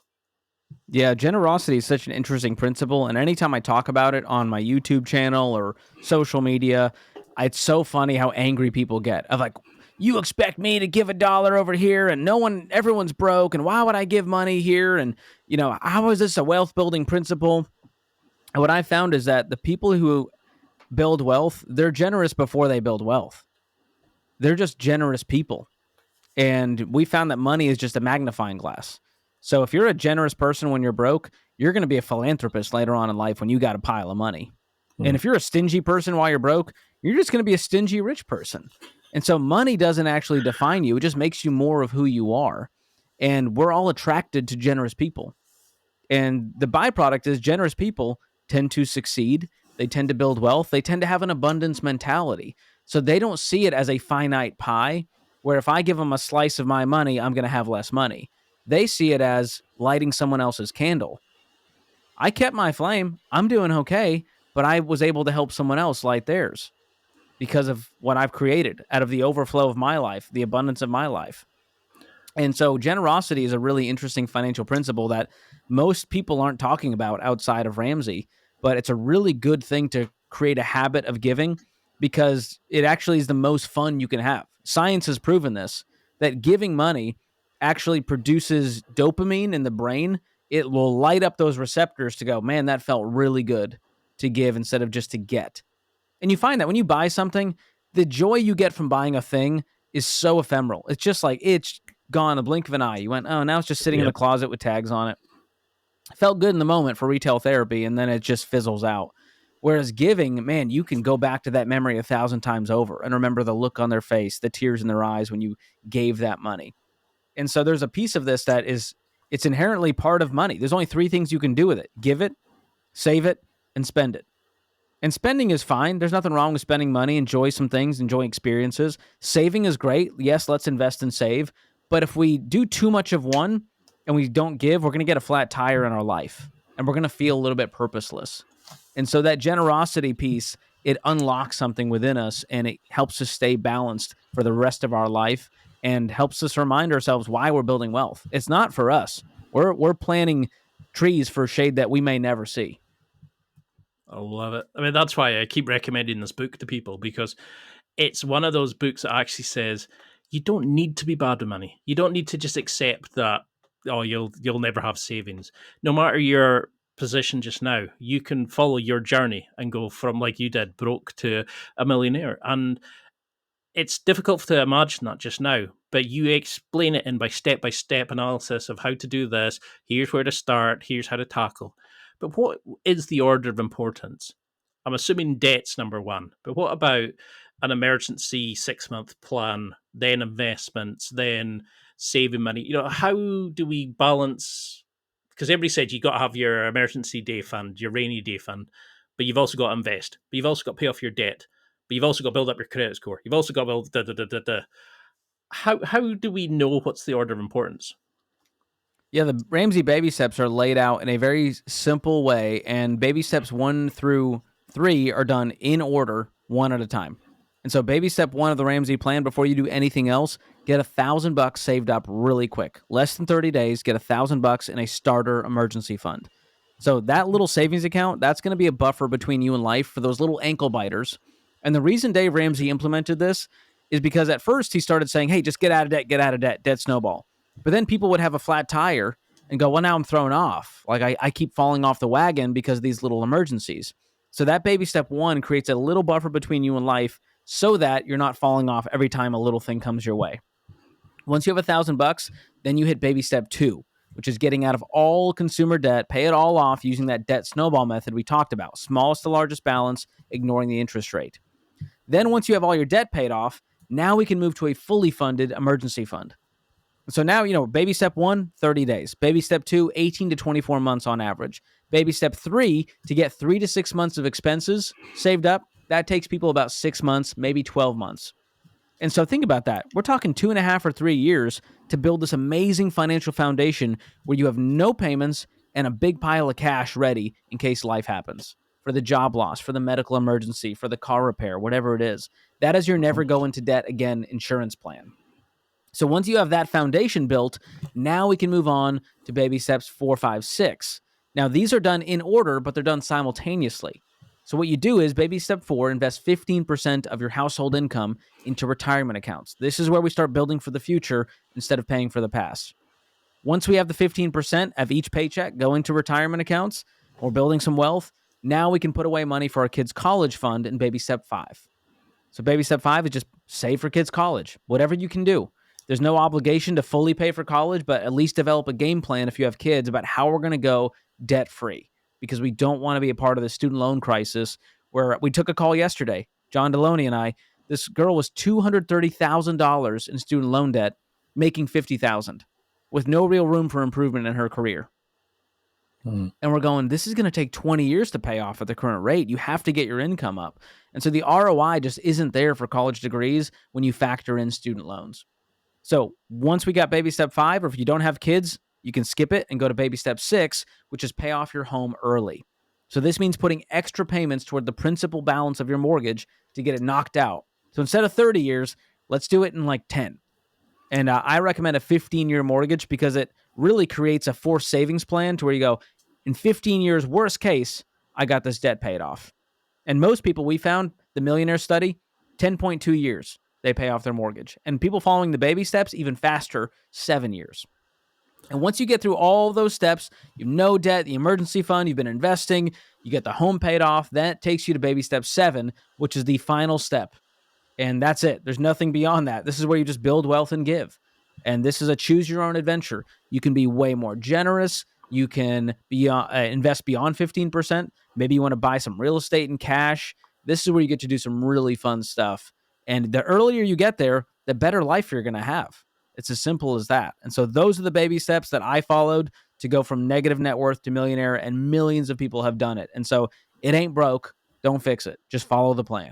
Yeah, generosity is such an interesting principle. And anytime I talk about it on my YouTube channel or social media, it's so funny how angry people get. Of like, you expect me to give $1 over here and everyone's broke. And why would I give money here? And, how is this a wealth building principle? And what I found is that the people who build wealth, they're generous before they build wealth. They're just generous people. And we found that money is just a magnifying glass. So if you're a generous person when you're broke, you're going to be a philanthropist later on in life when you got a pile of money. And if you're a stingy person while you're broke, you're just going to be a stingy rich person. And so money doesn't actually define you. It just makes you more of who you are. And we're all attracted to generous people. And the byproduct is generous people tend to succeed. They tend to build wealth. They tend to have an abundance mentality. So they don't see it as a finite pie where if I give them a slice of my money, I'm going to have less money. They see it as lighting someone else's candle. I kept my flame. I'm doing okay, but I was able to help someone else light theirs because of what I've created out of the overflow of my life, the abundance of my life. And so generosity is a really interesting financial principle that most people aren't talking about outside of Ramsey, but it's a really good thing to create a habit of giving because it actually is the most fun you can have. Science has proven this, that giving money actually produces dopamine in the brain. It will light up those receptors to go, man, that felt really good to give instead of just to get. And you find that when you buy something, the joy you get from buying a thing is so ephemeral. It's just like, it's gone in the blink of an eye. You went, oh, now it's just sitting in the closet with tags on it. Felt good in the moment for retail therapy, and then it just fizzles out. Whereas giving, man, you can go back to that memory 1,000 times over and remember the look on their face, the tears in their eyes when you gave that money. And so there's a piece of this that is, it's inherently part of money. There's only 3 things you can do with it. Give it, save it, and spend it. And spending is fine. There's nothing wrong with spending money, enjoy some things, enjoy experiences. Saving is great. Yes, let's invest and save. But if we do too much of one and we don't give, we're going to get a flat tire in our life. And we're going to feel a little bit purposeless. And so that generosity piece, it unlocks something within us and it helps us stay balanced for the rest of our life and helps us remind ourselves why we're building wealth. It's not for us. We're planting trees for shade that we may never see. I love it. I mean, that's why I keep recommending this book to people, because it's one of those books that actually says you don't need to be bad with money. You don't need to just accept that, oh, you'll never have savings. No matter your position just now, you can follow your journey and go from, like you did, broke to a millionaire. And it's difficult to imagine that just now, but you explain it in by step analysis of how to do this. Here's where to start. Here's how to tackle. But what is the order of importance? I'm assuming debt's number one, but what about an emergency 6 month plan, then investments, then saving money? How do we balance? Because everybody said you got to have your emergency day fund, your rainy day fund, but you've also got to invest, but you've also got to pay off your debt, but you've also got to build up your credit score. You've also got to build da da da da da. How do we know what's the order of importance? Yeah, the Ramsey baby steps are laid out in a very simple way, and baby steps 1 through 3 are done in order, one at a time. And so, baby step 1 of the Ramsey plan, before you do anything else, get $1,000 saved up really quick. Less than 30 days, get $1,000 in a starter emergency fund. So that little savings account, that's going to be a buffer between you and life for those little ankle biters. And the reason Dave Ramsey implemented this is because at first he started saying, hey, just get out of debt, debt snowball. But then people would have a flat tire and go, well, now I'm thrown off. Like I keep falling off the wagon because of these little emergencies. So that baby step 1 creates a little buffer between you and life so that you're not falling off every time a little thing comes your way. Once you have $1,000, then you hit baby step 2, which is getting out of all consumer debt, pay it all off using that debt snowball method we talked about, smallest to largest balance, ignoring the interest rate. Then once you have all your debt paid off, now we can move to a fully funded emergency fund. So now, baby step 1, 30 days. Baby step 2, 18 to 24 months on average. Baby step 3, to get 3 to 6 months of expenses saved up, that takes people about 6 months, maybe 12 months. And so think about that. We're talking 2.5 or 3 years to build this amazing financial foundation where you have no payments and a big pile of cash ready in case life happens, for the job loss, for the medical emergency, for the car repair, whatever it is. That is your never go into debt again insurance plan. So once you have that foundation built, now we can move on to baby steps 4, 5, 6. Now, these are done in order, but they're done simultaneously. So what you do is baby step 4, invest 15% of your household income into retirement accounts. This is where we start building for the future instead of paying for the past. Once we have the 15% of each paycheck going to retirement accounts or building some wealth, now we can put away money for our kids' college fund in baby step 5. So baby step 5 is just save for kids' college, whatever you can do. There's no obligation to fully pay for college, but at least develop a game plan if you have kids about how we're going to go debt-free, because we don't want to be a part of the student loan crisis where we took a call yesterday, John Deloney and I. This girl was $230,000 in student loan debt, making $50,000 with no real room for improvement in her career. And we're going, this is going to take 20 years to pay off at the current rate. You have to get your income up. And so the ROI just isn't there for college degrees when you factor in student loans. So once we got baby step 5, or if you don't have kids, you can skip it and go to baby step 6, which is pay off your home early. So this means putting extra payments toward the principal balance of your mortgage to get it knocked out. So instead of 30 years, let's do it in like 10. And I recommend a 15-year mortgage because it really creates a forced savings plan to where you go, in 15 years, worst case, I got this debt paid off. And most people we found, the millionaire study, 10.2 years. They pay off their mortgage. And people following the baby steps, even faster, 7 years. And once you get through all those steps, you have no debt, the emergency fund, you've been investing, you get the home paid off, that takes you to baby step 7, which is the final step. And that's it. There's nothing beyond that. This is where you just build wealth and give. And this is a choose your own adventure. You can be way more generous. You can be invest beyond 15%. Maybe you want to buy some real estate in cash. This is where you get to do some really fun stuff. And the earlier you get there, the better life you're going to have. It's as simple as that. And so those are the baby steps that I followed to go from negative net worth to millionaire, and millions of people have done it. And so it ain't broke. Don't fix it. Just follow the plan.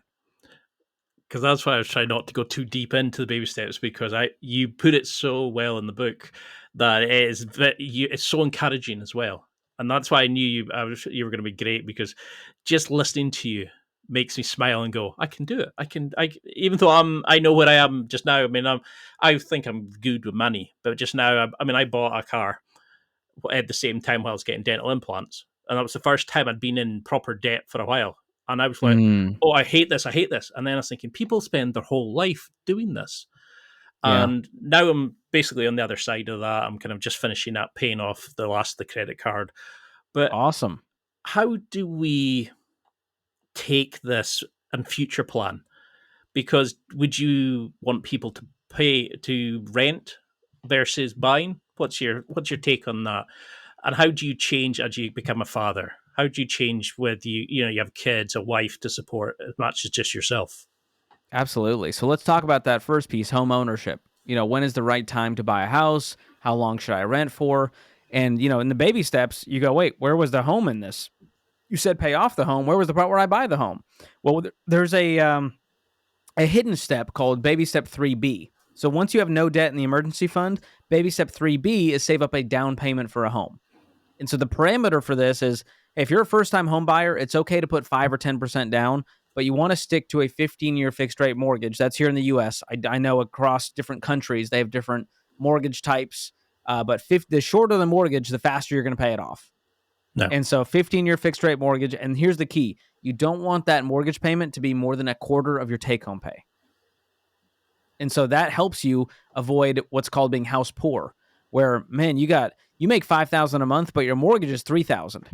Because that's why I was trying not to go too deep into the baby steps, because you put it so well in the book that it's so encouraging as well. And that's why I knew you were going to be great, because just listening to you makes me smile and go, I can do it. Even though I know where I am just now. I mean, I think I'm good with money, but just now, I bought a car at the same time while I was getting dental implants. And that was the first time I'd been in proper debt for a while. And I was like, Mm, oh, I hate this. I hate this. And then I was thinking, people spend their whole life doing this. yeah. And now I'm basically on the other side of that. I'm kind of just finishing up paying off the last of the credit card. But Awesome. how do we take this and future plan? Because would you want people to pay to rent versus buying? What's your take on that? And how do you change as you become a father? How do you change with you have kids, a wife to support as much as just yourself? Absolutely. So let's talk about that first piece, home ownership. When is the right time to buy a house? How long should I rent for? And, in the baby steps, you go, wait, where was the home in this? You said pay off the home. Where was the part where I buy the home? Well, there's a hidden step called baby step 3B. So once you have no debt in the emergency fund, baby step 3B is save up a down payment for a home. And so the parameter for this is, if you're a first-time home buyer, it's okay to put 5 or 10% down, but you want to stick to a 15-year fixed rate mortgage. That's here in the U.S. I know across different countries they have different mortgage types, but the shorter the mortgage, the faster you're going to pay it off. No, And so 15-year fixed rate mortgage, and here's the key: you don't want that mortgage payment to be more than a quarter of your take-home pay. And so that helps you avoid what's called being house poor, where, man, you make $5,000 a month, but your mortgage is $3,000.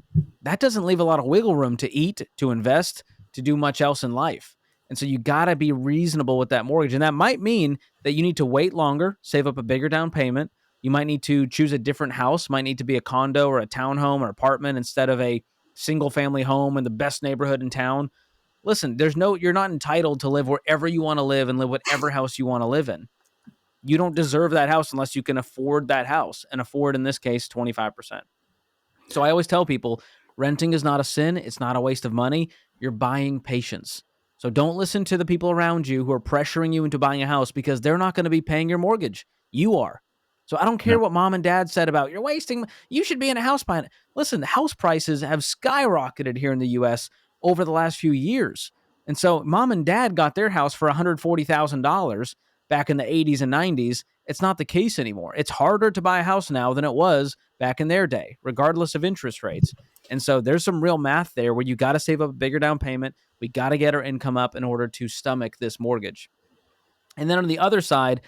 That doesn't leave a lot of wiggle room to eat, to invest, to do much else in life. And so you got to be reasonable with that mortgage. And that might mean that you need to wait longer, save up a bigger down payment. You might need to choose a different house, might need to be a condo or a townhome or apartment instead of a single family home in the best neighborhood in town. Listen, you're not entitled to live wherever you want to live and live whatever house you want to live in. You don't deserve that house unless you can afford that house, and afford, in this case, 25%. So I always tell people, renting is not a sin. It's not a waste of money. You're buying patience. So don't listen to the people around you who are pressuring you into buying a house, because they're not going to be paying your mortgage. You are. So I don't care no, what mom and dad said about you should be in a house buying. Listen, house prices have skyrocketed here in the US over the last few years. And so mom and dad got their house for $140,000 back in the 80s and 90s. It's not the case anymore. It's harder to buy a house now than it was back in their day, regardless of interest rates. And so there's some real math there where you got to save up a bigger down payment. We got to get our income up in order to stomach this mortgage. And then on the other side,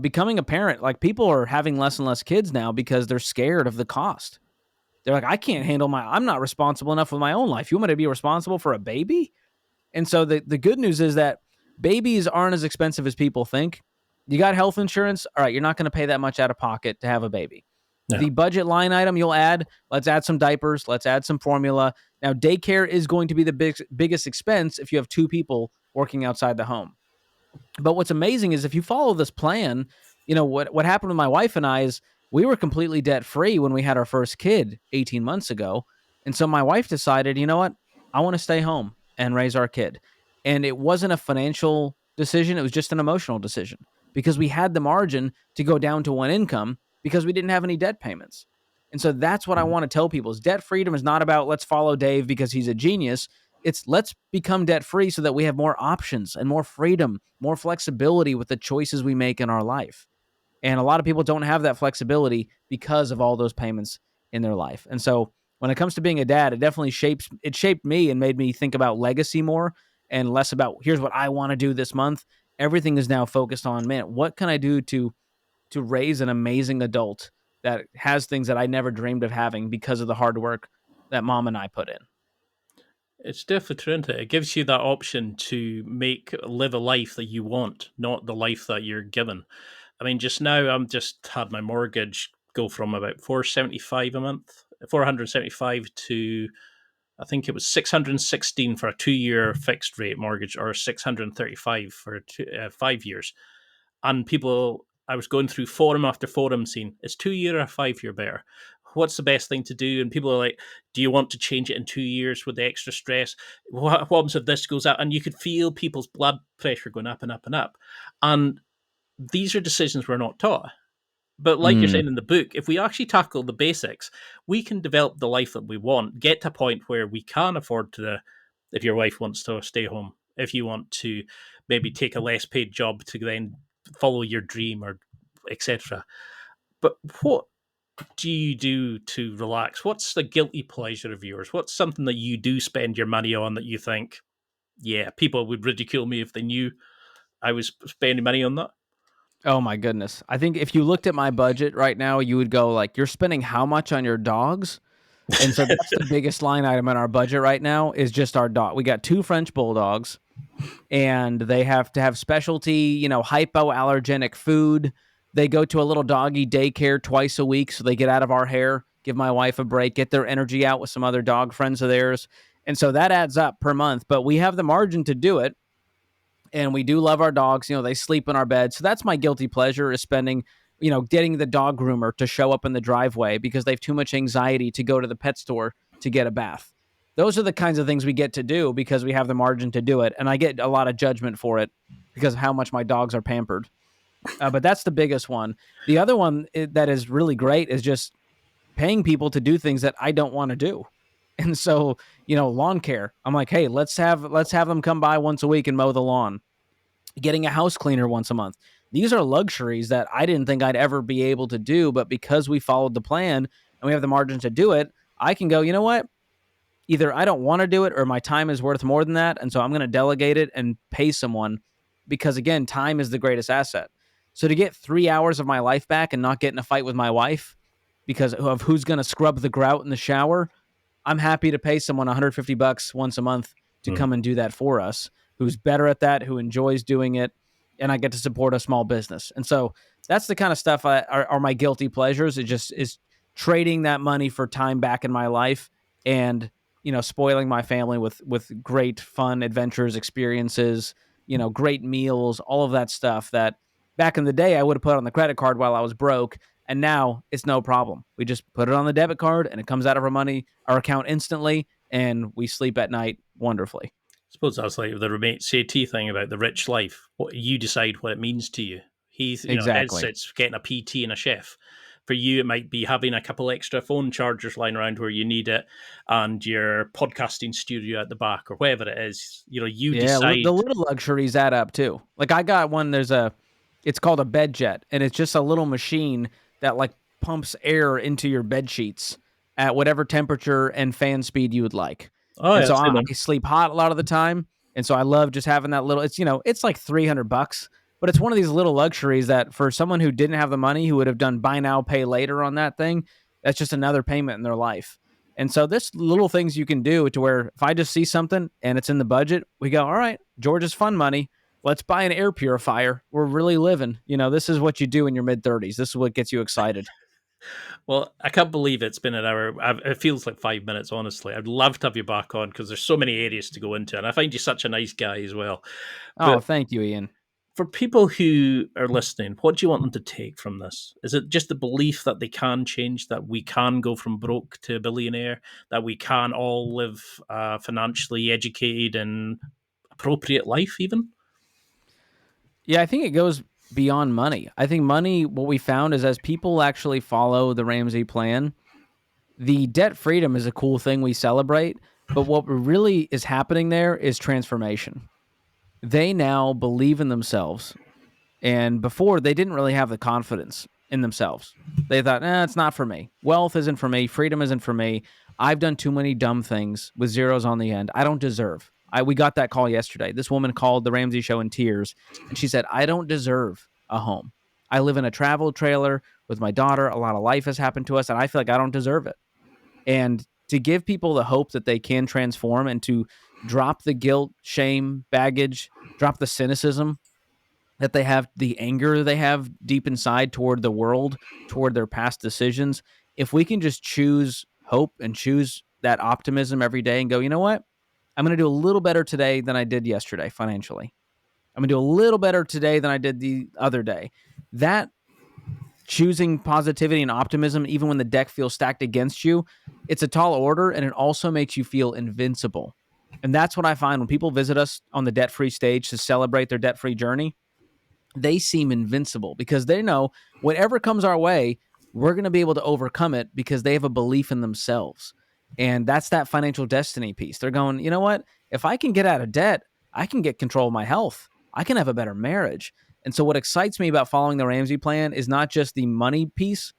becoming a parent, like, people are having less and less kids now because they're scared of the cost. They're like, I'm not responsible enough with my own life. You want me to be responsible for a baby? And so the good news is that babies aren't as expensive as people think. You got health insurance. All right, you're not going to pay that much out of pocket to have a baby. no. The budget line item you'll add, let's add some diapers, let's add some formula. Now, daycare is going to be the biggest expense if you have two people working outside the home. But what's amazing is, if you follow this plan, what happened with my wife and I is, we were completely debt free when we had our first kid 18 months ago. And so my wife decided, you know what? I want to stay home and raise our kid. And it wasn't a financial decision. It was just an emotional decision, because we had the margin to go down to one income because we didn't have any debt payments. And so that's what I want to tell people: is debt freedom is not about let's follow Dave because he's a genius. It's let's become debt free so that we have more options and more freedom, more flexibility with the choices we make in our life. And a lot of people don't have that flexibility because of all those payments in their life. And so when it comes to being a dad, it shaped me and made me think about legacy more and less about here's what I want to do this month. Everything is now focused on, man, what can I do to raise an amazing adult that has things that I never dreamed of having because of the hard work that mom and I put in. It's definitely true, isn't it? It gives you that option to live a life that you want, not the life that you're given. I mean, just now I'm just had my mortgage go from about 475 a month, 475 to, I think it was 616 for a 2 year fixed rate mortgage, or 635 for 5 years. And I was going through forum after forum saying, is 2 year or 5 year better? What's the best thing to do? And people are like, do you want to change it in 2 years with the extra stress? What happens if this goes up? And you could feel people's blood pressure going up and up and up. And these are decisions we're not taught. But like you're saying in the book, if we actually tackle the basics, we can develop the life that we want, get to a point where we can afford to, if your wife wants to stay home, if you want to maybe take a less paid job to then follow your dream, or etc. But what do you do to relax? What's the guilty pleasure of yours? What's something that you do spend your money on that you think, yeah, people would ridicule me if they knew I was spending money on that? Oh my goodness. I think if you looked at my budget right now, you would go like, "You're spending how much on your dogs?" And so that's the biggest line item in our budget right now is just our dog. We got 2 French bulldogs, and they have to have specialty, hypoallergenic food. They go to a little doggy daycare twice a week so they get out of our hair, give my wife a break, get their energy out with some other dog friends of theirs. And so that adds up per month, but we have the margin to do it. And we do love our dogs. They sleep in our bed. So that's my guilty pleasure is spending, getting the dog groomer to show up in the driveway because they have too much anxiety to go to the pet store to get a bath. Those are the kinds of things we get to do because we have the margin to do it. And I get a lot of judgment for it because of how much my dogs are pampered. But that's the biggest one. The other one that is really great is just paying people to do things that I don't want to do. And so, lawn care. I'm like, hey, let's have them come by once a week and mow the lawn. Getting a house cleaner once a month. These are luxuries that I didn't think I'd ever be able to do, but because we followed the plan and we have the margin to do it, I can go, you know what? Either I don't want to do it or my time is worth more than that, and so I'm going to delegate it and pay someone because, again, time is the greatest asset. So to get 3 hours of my life back and not get in a fight with my wife because of who's going to scrub the grout in the shower, I'm happy to pay someone $150 once a month to come and do that for us, who's better at that, who enjoys doing it, and I get to support a small business. And so that's the kind of stuff are my guilty pleasures. It just is trading that money for time back in my life and, spoiling my family with great fun adventures, experiences, great meals, all of that stuff that back in the day I would have put on the credit card while I was broke. And now it's no problem. We just put it on the debit card and it comes out of our account instantly, and we sleep at night wonderfully. I suppose that's like the roommate CT thing about the rich life. What you decide what it means to you. Exactly. It's getting a PT and a chef. For you, it might be having a couple extra phone chargers lying around where you need it, and your podcasting studio at the back, or whatever it is. You decide. The little luxuries add up too. Like I got one. It's called a bed jet, and it's just a little machine that like pumps air into your bed sheets at whatever temperature and fan speed you would like. Oh, And yeah, so I same. sleep hot a lot of the time. And so I love just having that little, it's like $300, but it's one of these little luxuries that for someone who didn't have the money, who would have done buy now, pay later on that thing, that's just another payment in their life. And so this little things you can do to where if I just see something and it's in the budget, we go, all right, George's fun money. Let's buy an air purifier. We're really living. This is what you do in your mid-30s. This is what gets you excited. Well, I can't believe it's been an hour. It feels like 5 minutes, honestly. I'd love to have you back on because there's so many areas to go into, and I find you such a nice guy as well. Oh, But thank you, Ian. for people who are listening, what do you want them to take from this? Is it just the belief that they can change, that we can go from broke to a billionaire, that we can all live financially educated and appropriate life even? Yeah, I think it goes beyond money. I think money, what we found is as people actually follow the Ramsey plan, the debt freedom is a cool thing we celebrate. But what really is happening there is transformation. They now believe in themselves. And before, they didn't really have the confidence in themselves. They thought, it's not for me. Wealth isn't for me. Freedom isn't for me. I've done too many dumb things with zeros on the end. I don't deserve. We got that call yesterday. This woman called the Ramsey show in tears, and she said, I don't deserve a home. I live in a travel trailer with my daughter. A lot of life has happened to us, and I feel like I don't deserve it. And to give people the hope that they can transform and to drop the guilt, shame, baggage, drop the cynicism that they have, the anger they have deep inside toward the world, toward their past decisions. If we can just choose hope and choose that optimism every day and go, you know what? I'm going to do a little better today than I did yesterday financially. I'm going to do a little better today than I did the other day. That choosing positivity and optimism, even when the deck feels stacked against you, it's a tall order, and it also makes you feel invincible. And that's what I find when people visit us on the debt-free stage to celebrate their debt-free journey. They seem invincible because they know whatever comes our way, we're going to be able to overcome it because they have a belief in themselves. And that's that financial destiny piece. They're going, you know what? If I can get out of debt, I can get control of my health. I can have a better marriage. And so what excites me about following the Ramsey plan is not just the money piece,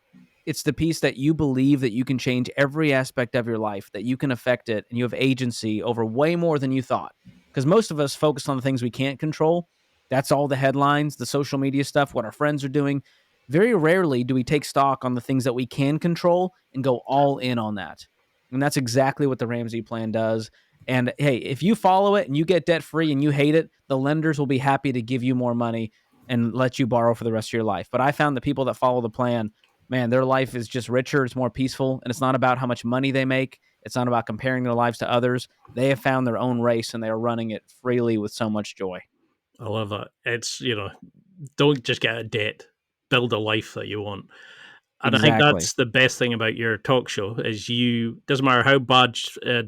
It's the piece that you believe that you can change every aspect of your life, that you can affect it, and you have agency over way more than you thought. Because most of us focus on the things we can't control. That's all the headlines, the social media stuff, what our friends are doing. Very rarely do we take stock on the things that we can control and go all in on that. And that's exactly what the Ramsey plan does. And hey, if you follow it and you get debt free and you hate it, the lenders will be happy to give you more money and let you borrow for the rest of your life. But I found the people that follow the plan, man, their life is just richer, it's more peaceful, and it's not about how much money they make. It's not about comparing their lives to others. They have found their own race and they are running it freely with so much joy. I love that. It's, don't just get a debt, build a life that you want. And I think Exactly. that's the best thing about your talk show is doesn't matter how bad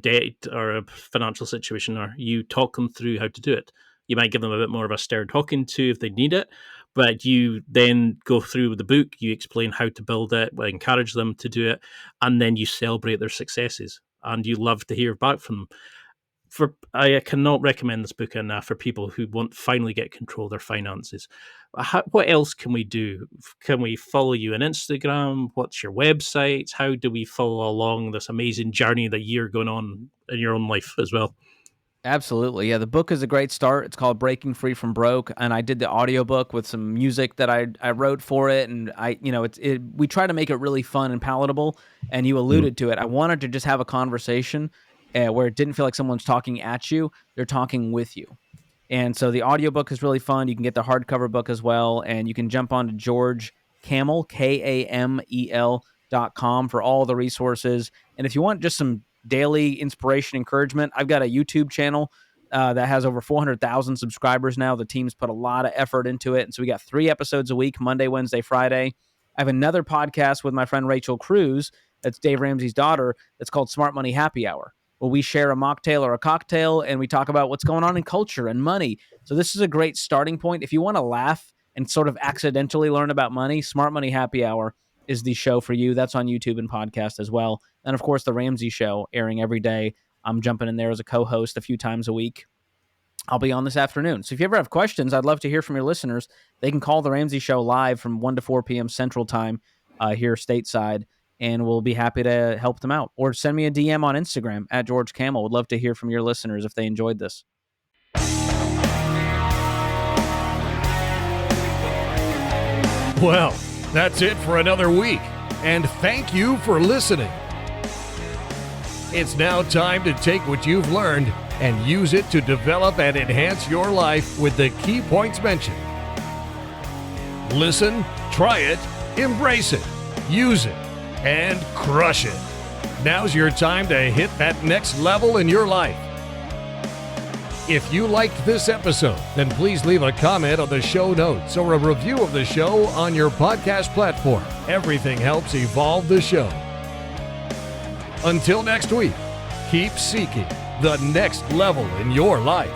debt or a financial situation are, you talk them through how to do it. You might give them a bit more of a stir talking to if they need it, but you then go through the book, you explain how to build it, encourage them to do it, and then you celebrate their successes. And you love to hear back from them. I cannot recommend this book enough for people who want to finally get control of their finances. What else can we do? Can we follow you on Instagram? What's your website? How do we follow along this amazing journey that you're going on in your own life as well? Absolutely. Yeah, the book is a great start. It's called Breaking Free from Broke, and I did the audiobook with some music that I wrote for it, and we try to make it really fun and palatable, and you alluded to it. I wanted to just have a conversation where it didn't feel like someone's talking at you, they're talking with you. And so the audiobook is really fun. You can get the hardcover book as well, and you can jump on to George Kamel, KAMEL.com for all the resources. And if you want just some daily inspiration, encouragement, I've got a YouTube channel that has over 400,000 subscribers now. The team's put a lot of effort into it. And so we got 3 episodes a week, Monday, Wednesday, Friday. I have another podcast with my friend Rachel Cruz, that's Dave Ramsey's daughter, that's called Smart Money Happy Hour, where we share a mocktail or a cocktail and we talk about what's going on in culture and money. So this is a great starting point. If you want to laugh and sort of accidentally learn about money, Smart Money Happy Hour is the show for you. That's on YouTube and podcast as well. And of course, the Ramsey Show airing every day. I'm jumping in there as a co-host a few times a week. I'll be on this afternoon. So if you ever have questions, I'd love to hear from your listeners. They can call the Ramsey Show live from 1 to 4 p.m. Central Time here stateside, and we'll be happy to help them out. Or send me a DM on Instagram at George Kamel. Would love to hear from your listeners if they enjoyed this. Well, that's it for another week, and thank you for listening. It's now time to take what you've learned and use it to develop and enhance your life with the key points mentioned. Listen, try it, embrace it, use it, and crush it. Now's your time to hit that next level in your life. If you liked this episode, then please leave a comment on the show notes or a review of the show on your podcast platform. Everything helps evolve the show. Until next week, keep seeking the next level in your life.